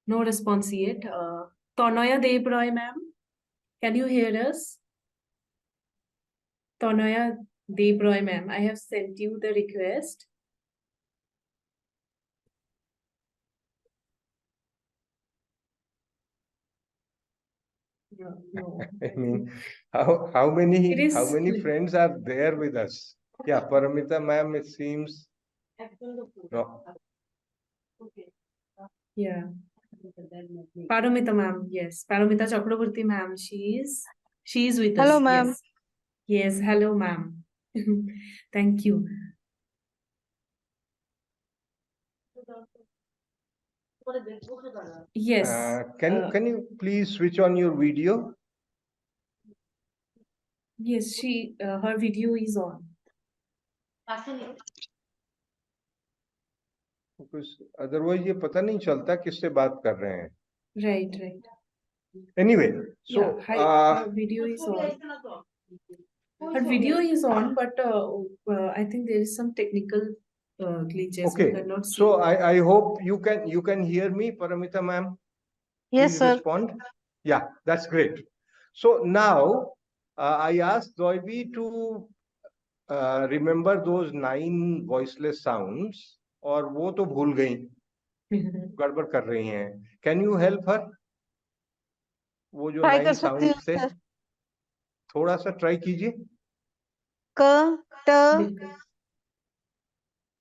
no response yet. Tonoya Debroy, ma'am, can you hear us? Tonoya Debroy, ma'am, I have sent you the request. No. I mean, how It many is friends are there with us? Yeah, Paramita ma'am, it seems. No. yeah. Paramita ma'am, yes. Paramita Chakraborty ma'am, she is with Hello, us. ma'am. Yes. Yes, hello ma'am. Thank you. Yes. Can you please switch on your video? Yes, her video is on. Because otherwise ये पता नहीं चलता किससे बात कर रहे हैं. Right. Anyway, so Yeah, her video is on. Her video is on, but I think there is some technical glitches. okay. We cannot see. So I hope you can hear me, Paramita ma'am. Yes, Please sir. respond. Yeah, that's great. So now I asked Doibi to remember those 9 voiceless sounds, और वो तो भूल गई, गड़बड़ कर रही हैं. Can you help her? वो जो Try 9 कर सकती हूँ, sounds थे, sir. थोड़ा सा ट्राई कीजिए. क, ट, बिल्कुल.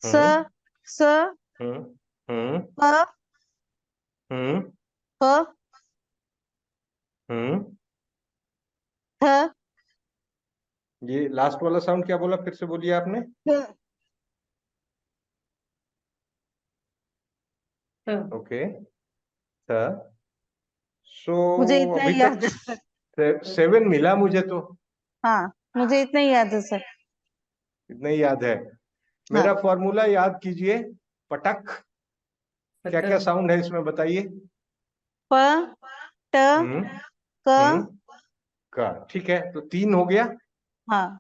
स, स, हम्म प, हम्म प, हम्म थ, ये लास्ट वाला साउंड क्या बोला, फिर से बोलिए आपने. थ. ओके. सो मुझे इतना अभी ही याद तक है. 7 मिला मुझे तो. हाँ, मुझे इतना ही याद है, सर. इतना ही याद है. मेरा फॉर्मूला याद कीजिए. पटक. क्या क्या साउंड है इसमें बताइए. प, ट, क. का. ठीक है, तो 3 हो गया. हाँ.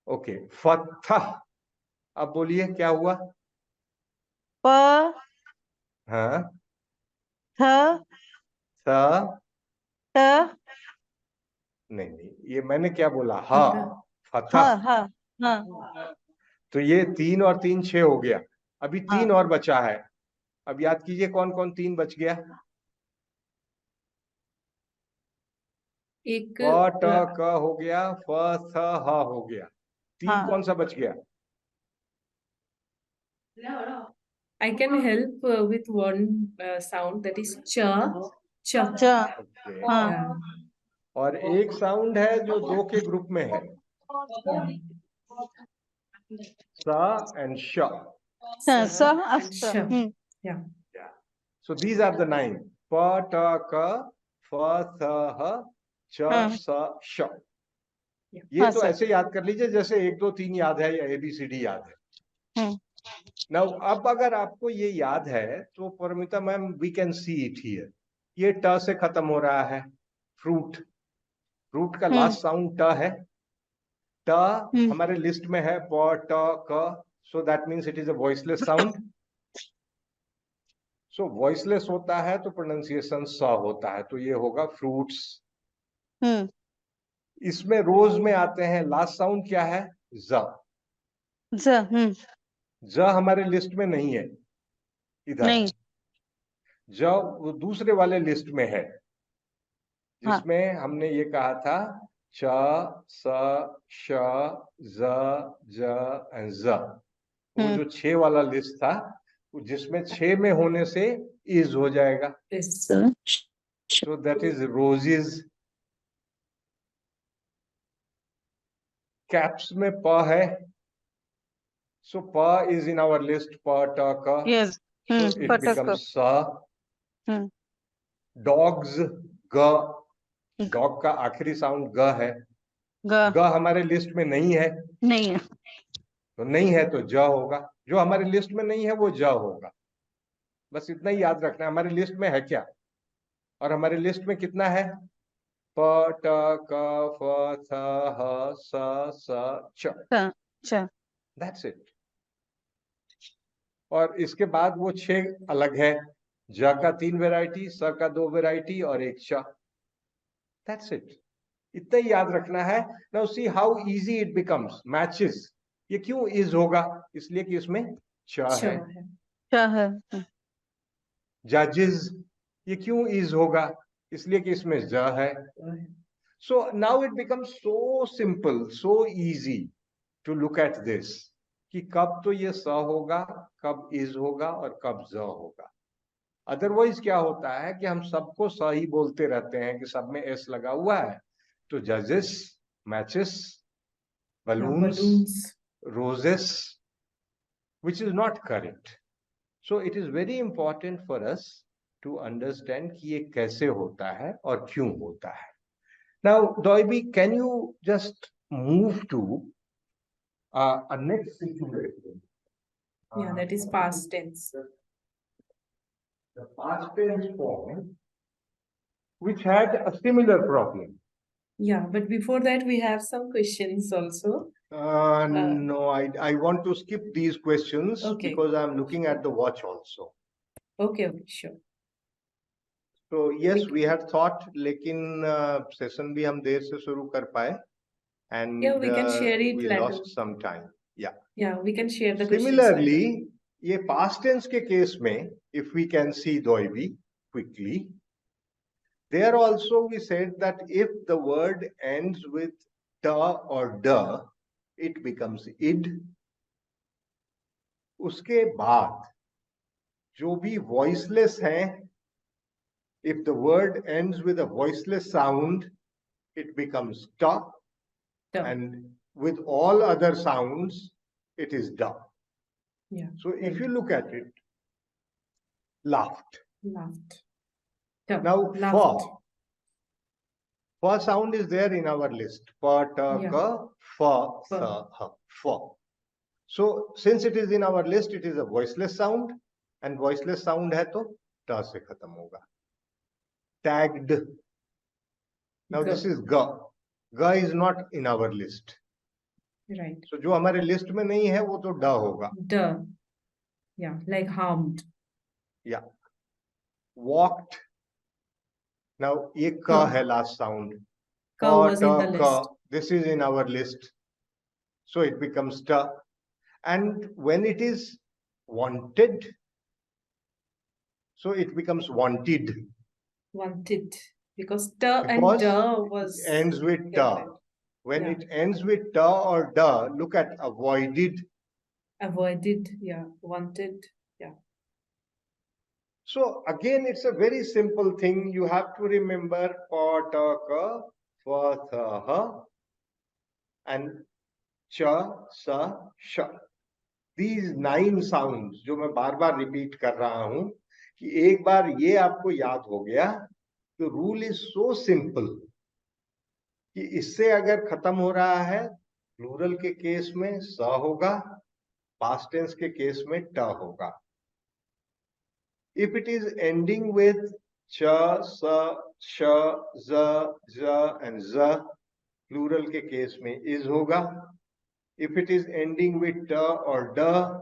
ओके. फथा. अब बोलिए क्या हुआ. प, हाँ. थ, थ. ट. नहीं, ये मैंने क्या बोला. हा. फथा. हाँ, हाँ, हाँ. तो ये 3 और 3 6 हो गया. अभी 3 हाँ. और बचा है. अब याद कीजिए कौन कौन 3 बच गया. एक प ट क हो गया, फ थ ह हो गया. 3 हाँ. कौन सा बच गया. I can help with one sound, that is cha. च. Okay. हाँ. Yeah. और एक साउंड है जो 2 के ग्रुप में है. सा एंड श. स, and स. sha. Yeah. So these are the 9. Pa ta ka fa tha ha cha हाँ. sa sh. ये हाँ, तो सर. ऐसे याद कर लीजिए जैसे 1 2 3 याद है या ABCD याद है. Now अब अगर आपको ये याद है तो Paramita ma'am, we can see it here. ये ट से खत्म हो रहा है. फ्रूट. फ्रूट का लास्ट साउंड ट है. ट हमारे लिस्ट में है प ट क. So that means it is a voiceless sound. So voiceless होता है तो प्रोनाउंसिएशन स होता है, तो ये होगा फ्रूट्स. इसमें रोज में आते हैं. लास्ट साउंड क्या है. ज. ज हमारे लिस्ट में नहीं है इधर. नहीं. ज वो दूसरे वाले लिस्ट में है जिसमें हमने ये कहा था च स श ज ज एंड ज. वो जो 6 वाला लिस्ट था, जिसमें 6 में होने से इज हो जाएगा. सो दैट इज रोजेस. कैप्स में प है. सो प इज इन आवर लिस्ट. प ट क. Yes. So it becomes sa. Dogs, ग. डॉग का आखिरी साउंड ग है. ग हमारे लिस्ट में नहीं है. नहीं है. तो नहीं है तो ज होगा. जो हमारे लिस्ट में नहीं है वो ज होगा. बस इतना ही याद रखना है हमारे लिस्ट में है क्या. और हमारे लिस्ट में कितना है. प ट क फ थ ह स स च. That's it. और इसके बाद वो 6 अलग है. ज का 3 वेराइटी, स का 2 वेराइटी और एक च. That's it. इतना ही याद रखना है. Now see how easy it becomes. Matches. ये क्यों इज होगा. इसलिए कि इसमें च है. है. जजेस. ये क्यों इज होगा. इसलिए कि इसमें ज है. So now it becomes so simple, so easy to look at this कि कब तो ये स होगा, कब इज होगा और कब ज होगा. अदरवाइज क्या होता है कि हम सबको स ही बोलते रहते हैं कि सब में एस लगा हुआ है. तो जजेस, matches, balloons, roses, which is not correct. So it is very important for us to understand कि ये कैसे होता है और क्यों होता है. Now, Doiby, can you just move to a next situation? Yeah, that is past tense. The past tense form, which had a similar problem. Yeah, but before that, we have some questions also. No, I want to skip these questions Okay. because I'm looking at the watch also. Okay, sure. So yes, we had thought, लेकिन session भी हम देर से शुरू कर पाए, and yeah, we can share it we later. lost some time. Yeah, we can share the questions Similarly, later. ये past tense के case में, if we can see Doiby quickly, there also we said that if the word ends with ta or da, it becomes id. उसके बाद जो भी voiceless हैं, if the word ends with a voiceless sound, it becomes ta. And with all other sounds, it is da. Yeah. So if you look at it, laughed. Laughed. Now, laughed. Fa sound is there in our list. Fa, ta, ka, fa, tha, ha, fa. So since it is in our list, it is a voiceless sound, and voiceless sound है तो ta से खत्म होगा. Tagged. Now this is ga. Ga is not in our list. Right. So जो हमारे list में नहीं है वो तो da होगा. Da. Yeah, like harmed. Yeah. Walked. Now ये ka है last sound. Ka was in the list. This is in our list. So it becomes ta. And when it is wanted, so it becomes wanted. Wanted. Because ta and da was ends with ta. When it ends with ta or da, look at avoided. Avoided, yeah. Wanted, yeah. So again, it's a very simple thing. You have to remember pa, ta, ka, fa, tha, ha, and cha, sa, sha. These 9 sounds जो मैं बार बार repeat कर रहा हूं कि एक बार ये आपको याद हो गया तो रूल इज सो सिंपल कि इससे अगर खत्म हो रहा है प्लूरल के केस में स होगा, पास्ट टेंस के केस में ट होगा. If it is ending with च, स, श, ज, ज एंड ज, प्लूरल के केस में इज होगा. If it is ending with ta or da,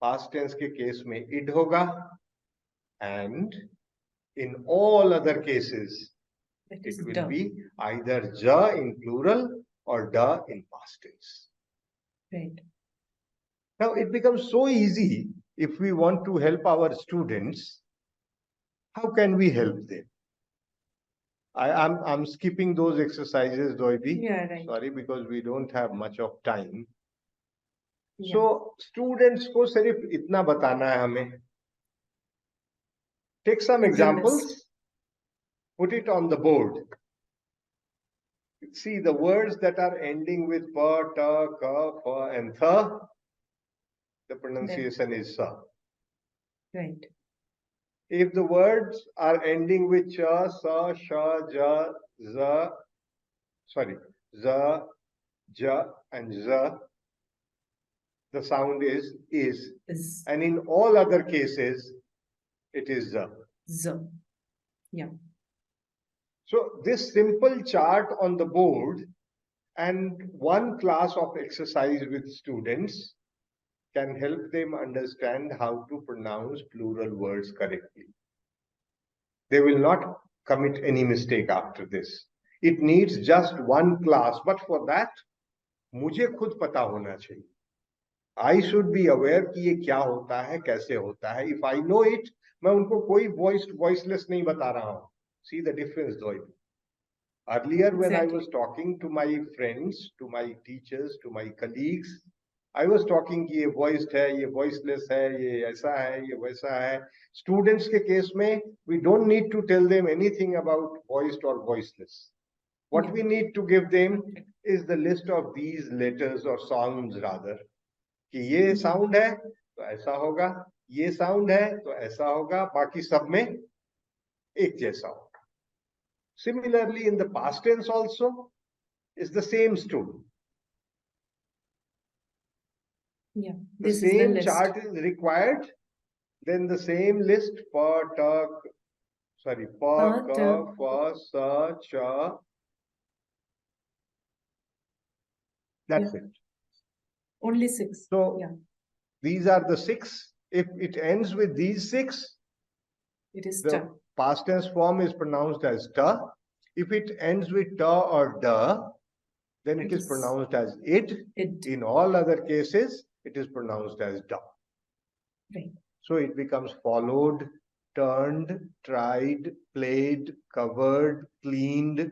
past tense के केस में id होगा. And in all other cases, it will be either ja in plural or da in past tense. Right. Now it becomes so easy if we want to help our students. How can we help them? I'm skipping those exercises, Doiby. Yeah, right. Sorry, because we don't have much of time. So students को सिर्फ इतना बताना है हमें. Take some examples. Put it on the board. See the words that are ending with pa, ta, ka, fa, and tha. The pronunciation is sa. Right. If the words are ending with cha, sa, sha, ja, za, sorry, za, ja, and za, the sound is. And in all other cases, it is za. Z. Yeah. So this simple chart on the board and one class of exercise with students can help them understand how to pronounce plural words correctly. They will not commit any mistake after this. It needs just one class, but for that, मुझे खुद पता होना चाहिए. I should be aware कि ये क्या होता है, कैसे होता है. If I know it, मैं उनको कोई voiceless नहीं बता रहा हूं. See the difference, Doib. Earlier, when I Exactly. was talking to my friends, to my teachers, to my colleagues, I was talking कि ये voiced है, ये voiceless है, ये ऐसा है, ये वैसा है. Students के case में, we don't need to tell them anything about voiced or voiceless. What Yeah. we need to give them is the list of these letters or sounds rather. कि ये sound है, तो ऐसा होगा, ये sound है, तो ऐसा होगा, बाकी सब में एक जैसा होगा. Similarly, in the past tense also, is the same story. Yeah. The This is the same list. chart is required, then the same list pa, ta, sorry, pa, Pa, ta, ka, fa, sa, cha. That's Yeah. it. Only 6. So Yeah. these are the 6. If it ends with these 6, It is the ta. past tense form is pronounced as ta. If it ends with ta or da, then it It is is pronounced as id. it. In all other cases, it is pronounced as da. Right. So it becomes followed, turned, tried, played, covered, cleaned.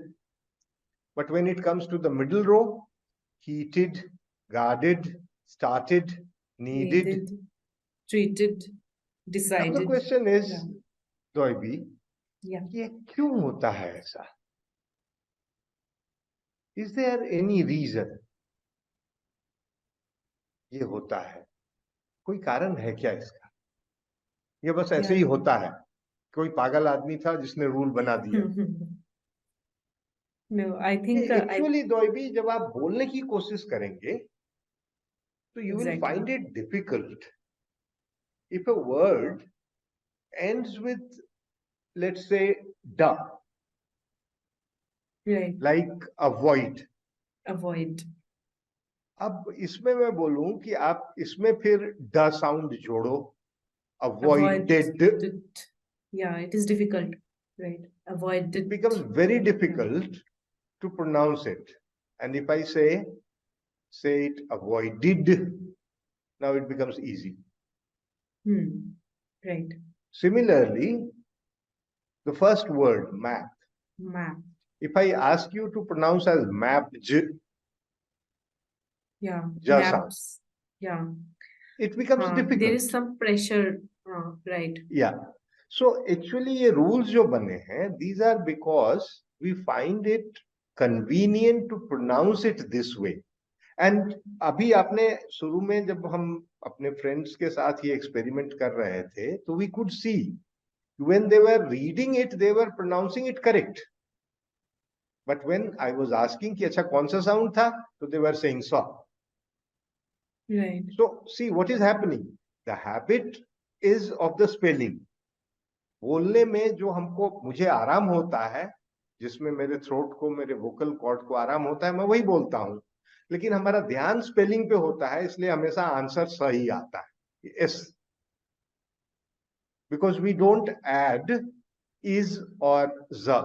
But when it comes to the middle row, heated, guarded, started, needed. Needed, treated, Now decided. the question is, Yeah. Doibi, Yeah. ये क्यों होता है ऐसा? Is there any reason ये होता है? कोई कारण है क्या इसका? ये बस ऐसे ही Yeah. होता है. कोई पागल आदमी था जिसने रूल बना दिया. No, I think एक्चुअली दोइबी जब आप बोलने की कोशिश करेंगे तो you will Exactly. find it difficult if a word ends with, let's say, da, right. like avoid. Avoid. अब इसमें मैं बोलूं कि आप इसमें फिर da sound जोड़ो, avoided. Avoided. Yeah, it is difficult. Right. Avoided. It becomes very difficult to pronounce it. And if I say it avoided, now it becomes easy. Right. Similarly, the first word, map. Map. If I ask you to pronounce as map, Yeah. ja Maps. sound, Yeah. it becomes difficult. There is some pressure. Right. Yeah. So actually ये rules जो बने हैं, these are because we find it convenient to pronounce it this way. And अभी आपने शुरू में जब हम अपने friends के साथ ये experiment कर रहे थे, तो we could see when they were reading it, they were pronouncing it correct. But when I was asking कि अच्छा कौन सा sound था, तो they were saying saw. Right. So see what is happening. The habit is of the spelling. बोलने में जो हमको मुझे आराम होता है, जिसमें मेरे थ्रोट को, मेरे वोकल कॉर्ड को आराम होता है, मैं वही बोलता हूं. लेकिन हमारा ध्यान स्पेलिंग पे होता है, इसलिए हमेशा आंसर सही आता है. Yes. Because we don't add is और ज.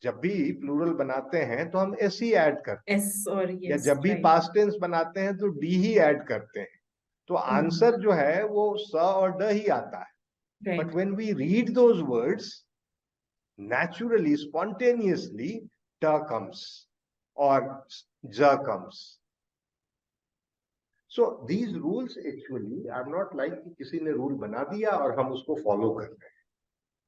जब भी प्लूरल बनाते हैं तो हम एस ही ऐड करते हैं. S or yes. या जब भी right. पास्ट टेंस बनाते हैं तो डी ही ऐड करते हैं. तो आंसर जो है वो स और ड ही आता है. Right. But when we read those words, naturally, spontaneously, ta comes or ja comes. So these rules actually are not like कि किसी ने rule बना दिया और हम उसको follow कर रहे हैं.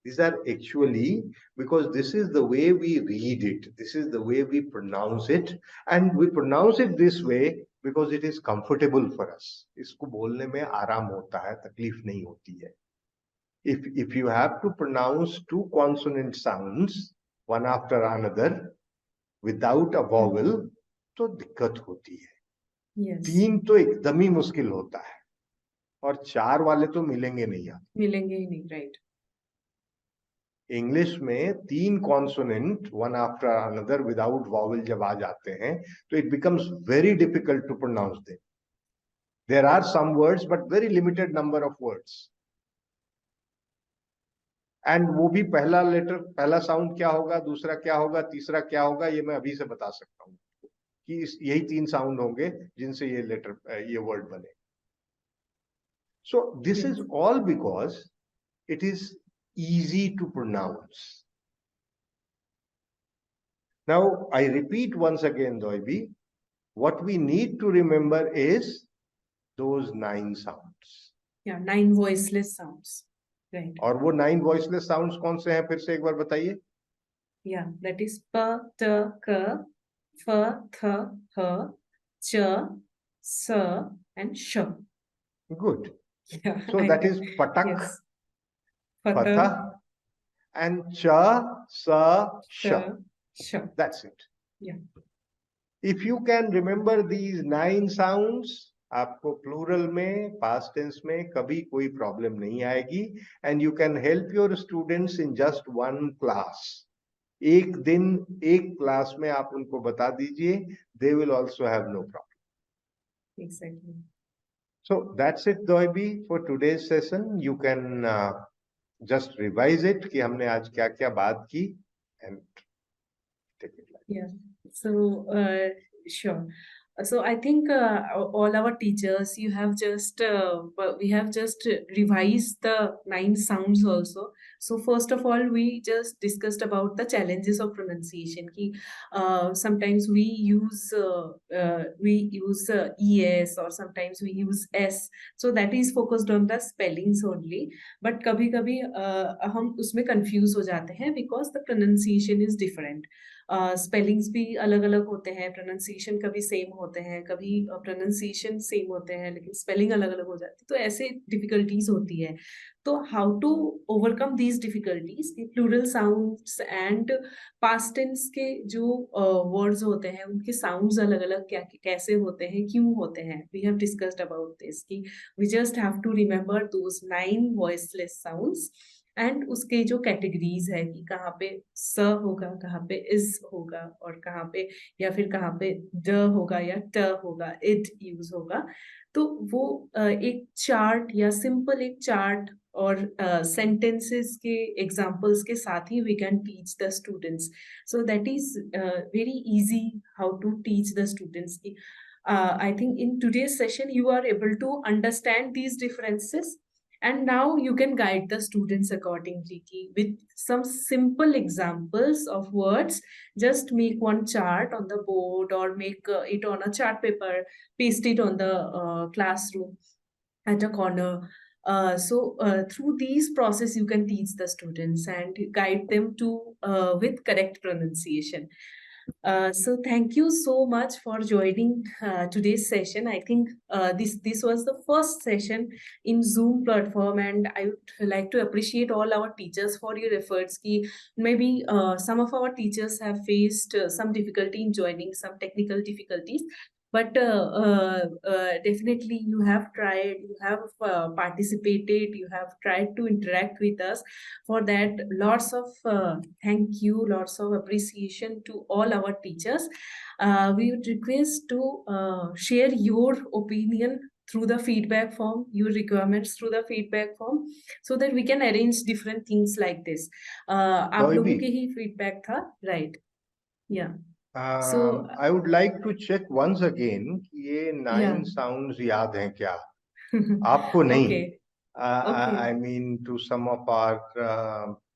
These are actually because this is the way we read it. This is the way we pronounce it, and we pronounce it this way because it is comfortable for us. इसको बोलने में आराम होता है, तकलीफ नहीं होती है. If you have to pronounce two consonant sounds one after another without a vowel, तो दिक्कत होती है. Yes. 3 तो एकदम ही मुश्किल होता है और 4 वाले तो मिलेंगे नहीं. मिलेंगे ही नहीं. Right. इंग्लिश में 3 consonant one after another without vowel जब आ जाते हैं तो it becomes very difficult to pronounce them. There are some words but very limited number of words. And वो भी पहला लेटर, पहला साउंड क्या होगा, दूसरा क्या होगा, तीसरा क्या होगा, ये मैं अभी से बता सकता हूँ कि यही 3 साउंड होंगे जिनसे ये लेटर, ये वर्ड बने. So this is all because it is easy to pronounce. Now, I repeat once again, Doibi, what we need to remember is those 9 sounds. Yeah, 9 voiceless sounds. Right. और वो 9 voiceless sounds कौन से हैं, फिर से एक बार बताइए. Yeah, that is p, t, k, f, th, h, ch, s, and sh. Good. Yeah, So I that think, is patak, yes. Pata, patha, and cha, sa, sha. sh. That's it. Yeah. If you can remember these 9 sounds, आपको plural में, past tense में कभी कोई problem नहीं आएगी, and you can help your students in just 1 class. एक दिन एक क्लास में आप उनको बता दीजिए, they will also have no problem. Exactly. So that's it, Doibi, for today's session. You can just revise it कि हमने आज क्या क्या बात की, and take it like. Yeah. So, sure. So I think all our teachers, you have just we have just revised the 9 sounds also. So first of all, we just discussed about the challenges of pronunciation. Ki, sometimes we use es, or sometimes we use s. So that is focused on the spellings only. But कभी-कभी हम उसमें confuse हो जाते हैं because the pronunciation is different. Spellings भी अलग अलग होते हैं, प्रोनाउंसिएशन कभी सेम होते हैं, कभी प्रोनाउंसिएशन सेम होते हैं लेकिन स्पेलिंग अलग अलग हो जाती है, तो ऐसे डिफिकल्टीज होती है. तो how to overcome these difficulties, plural sounds and past tense के जो वर्ड्स होते हैं उनके साउंड्स अलग अलग क्या कैसे होते हैं, क्यों होते हैं, we have discussed about this कि we just have to remember those 9 voiceless sounds and उसके जो कैटेगरीज है कि कहाँ पे स होगा, कहाँ पे इज होगा, और कहाँ पे या फिर कहाँ पे ड होगा या ट होगा, इट यूज होगा. तो वो एक चार्ट या सिंपल एक चार्ट और सेंटेंसेस के एग्जांपल्स के साथ ही we can teach the students. So that is very easy how to teach the students. I think in today's session you are able to understand these differences, and now you can guide the students accordingly with some simple examples of words. Just make one chart on the board or make it on a chart paper, paste it on the classroom at a corner. Through these process you can teach the students and guide them to with correct pronunciation. So thank you so much for joining today's session. I think this was the first session in Zoom platform, and I would like to appreciate all our teachers for your efforts. Ki maybe some of our teachers have faced some difficulty in joining, some technical difficulties. But definitely you have tried, you have participated, you have tried to interact with us. For that, lots of thank you, lots of appreciation to all our teachers. We would request to share your opinion through the feedback form, your requirements through the feedback form, so that we can arrange different things like this. आप लोगों के ही feedback था, right? Yeah. So I would like to check once again कि ये 9 Yeah. sounds याद हैं क्या? आपको नहीं. Okay. Okay. I mean to some of our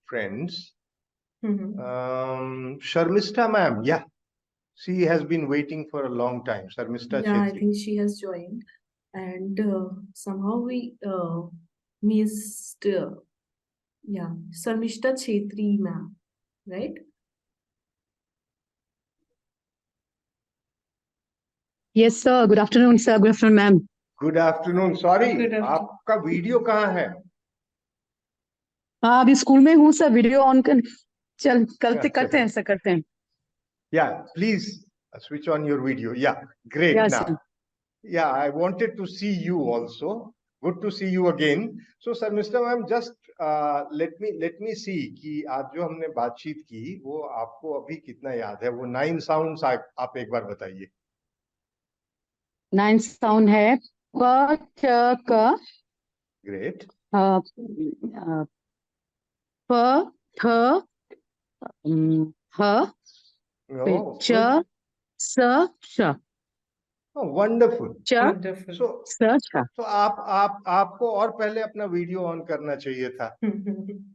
friends. Sharmista ma'am, yeah, she has been waiting for a long time. Sharmista Yeah, I Chetri. think she has joined, and somehow we missed. Yeah, Sarmishta Chetri ma'am, right? Yes, sir. Good afternoon, sir. Good afternoon, ma'am. Good afternoon. Sorry, Good afternoon. आपका video कहाँ है? हाँ, अभी school में हूँ sir. Video on कर चल करते हैं सर, करते हैं. Yeah, please switch on your video. Yeah, great. Yes, now sir. Yeah, I wanted to see you also. Good to see you again. So sir, Mr. Ma'am, just let me see कि आज जो हमने बातचीत की वो आपको अभी कितना याद है? वो 9 sounds आप एक बार बताइए. 9 साउंड है प च क. Great. प थ ह Oh, च स श. oh, wonderful. च Wonderful. स श. तो आपको और पहले अपना वीडियो ऑन करना चाहिए था.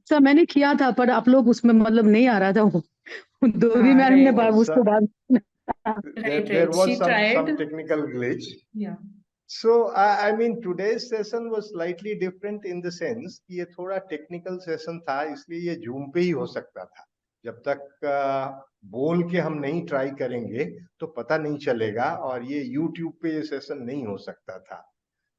सर मैंने किया था पर आप लोग उसमें मतलब नहीं आ रहा था वो दोरी मैम ने right. उसको बाद There Right. was She some tried. technical glitch. Yeah. So I mean today's session was slightly different in the sense कि ये थोड़ा technical session था, इसलिए ये Zoom पे ही हो सकता था. जब तक बोल के हम नहीं ट्राई करेंगे तो पता नहीं चलेगा, और ये YouTube पे ये सेशन नहीं हो सकता था.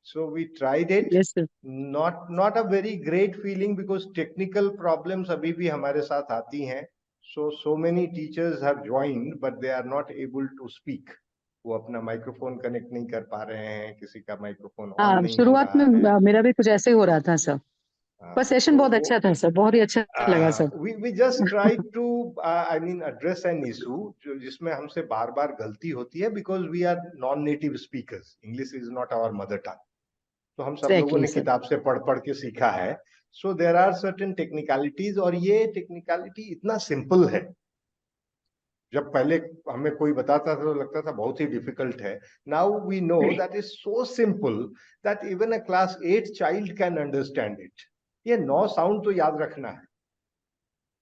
So we tried it. Yes, sir. Not a very great feeling because technical problems अभी भी हमारे साथ आती हैं. So many teachers have joined but they are not able to speak. वो अपना माइक्रोफोन कनेक्ट नहीं कर पा रहे हैं, किसी का माइक्रोफोन ऑन नहीं हो शुरुआत में रहा है. मेरा भी कुछ ऐसे ही हो रहा था सर, पर सेशन बहुत अच्छा था सर, बहुत ही अच्छा लगा sir. We just tried to I mean address an issue जिसमें हमसे बार-बार गलती होती है because we are non-native speakers. English is not our mother tongue. तो हम सब लोगों ने किताब से पढ़ के सीखा है. So there are certain technicalities, और ये technicality इतना simple है. जब पहले हमें कोई बताता था तो लगता था बहुत ही डिफिकल्ट है. Now we know that is so simple that even a class 8 child can understand it. ये 9 sound तो याद रखना है.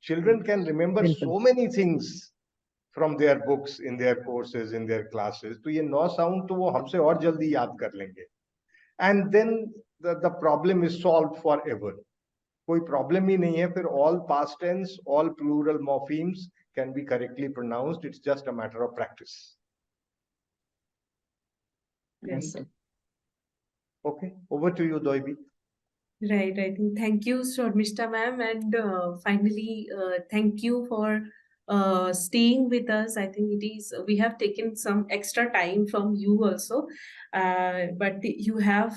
Children can remember so many things from their books, in their courses, in their classes. तो ये 9 sound तो वो हमसे और जल्दी याद कर लेंगे. And then the problem is solved forever. कोई problem ही नहीं है. फिर all past tense, all plural morphemes can be correctly pronounced. It's just a matter of practice. Yes, sir. Okay, over to you, Doibi. Right. I think thank you, Shormishta ma'am, and finally, thank you for staying with us. I think it is we have taken some extra time from you also, but you have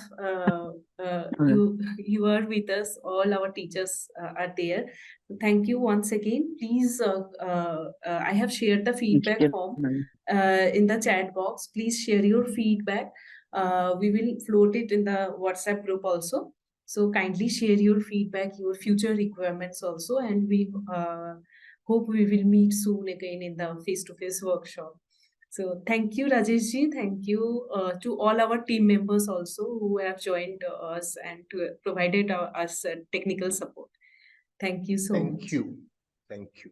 you are with us. All our teachers are there. Thank you once again. Please, I have shared the feedback form in the chat box. Please share your feedback. We will float it in the WhatsApp group also. So kindly share your feedback, your future requirements also, and we hope we will meet soon again in the face-to-face workshop. So thank you, Rajesh ji. Thank you to all our team members also who have joined us and provided us technical support. Thank you so much. Thank you. Thank you.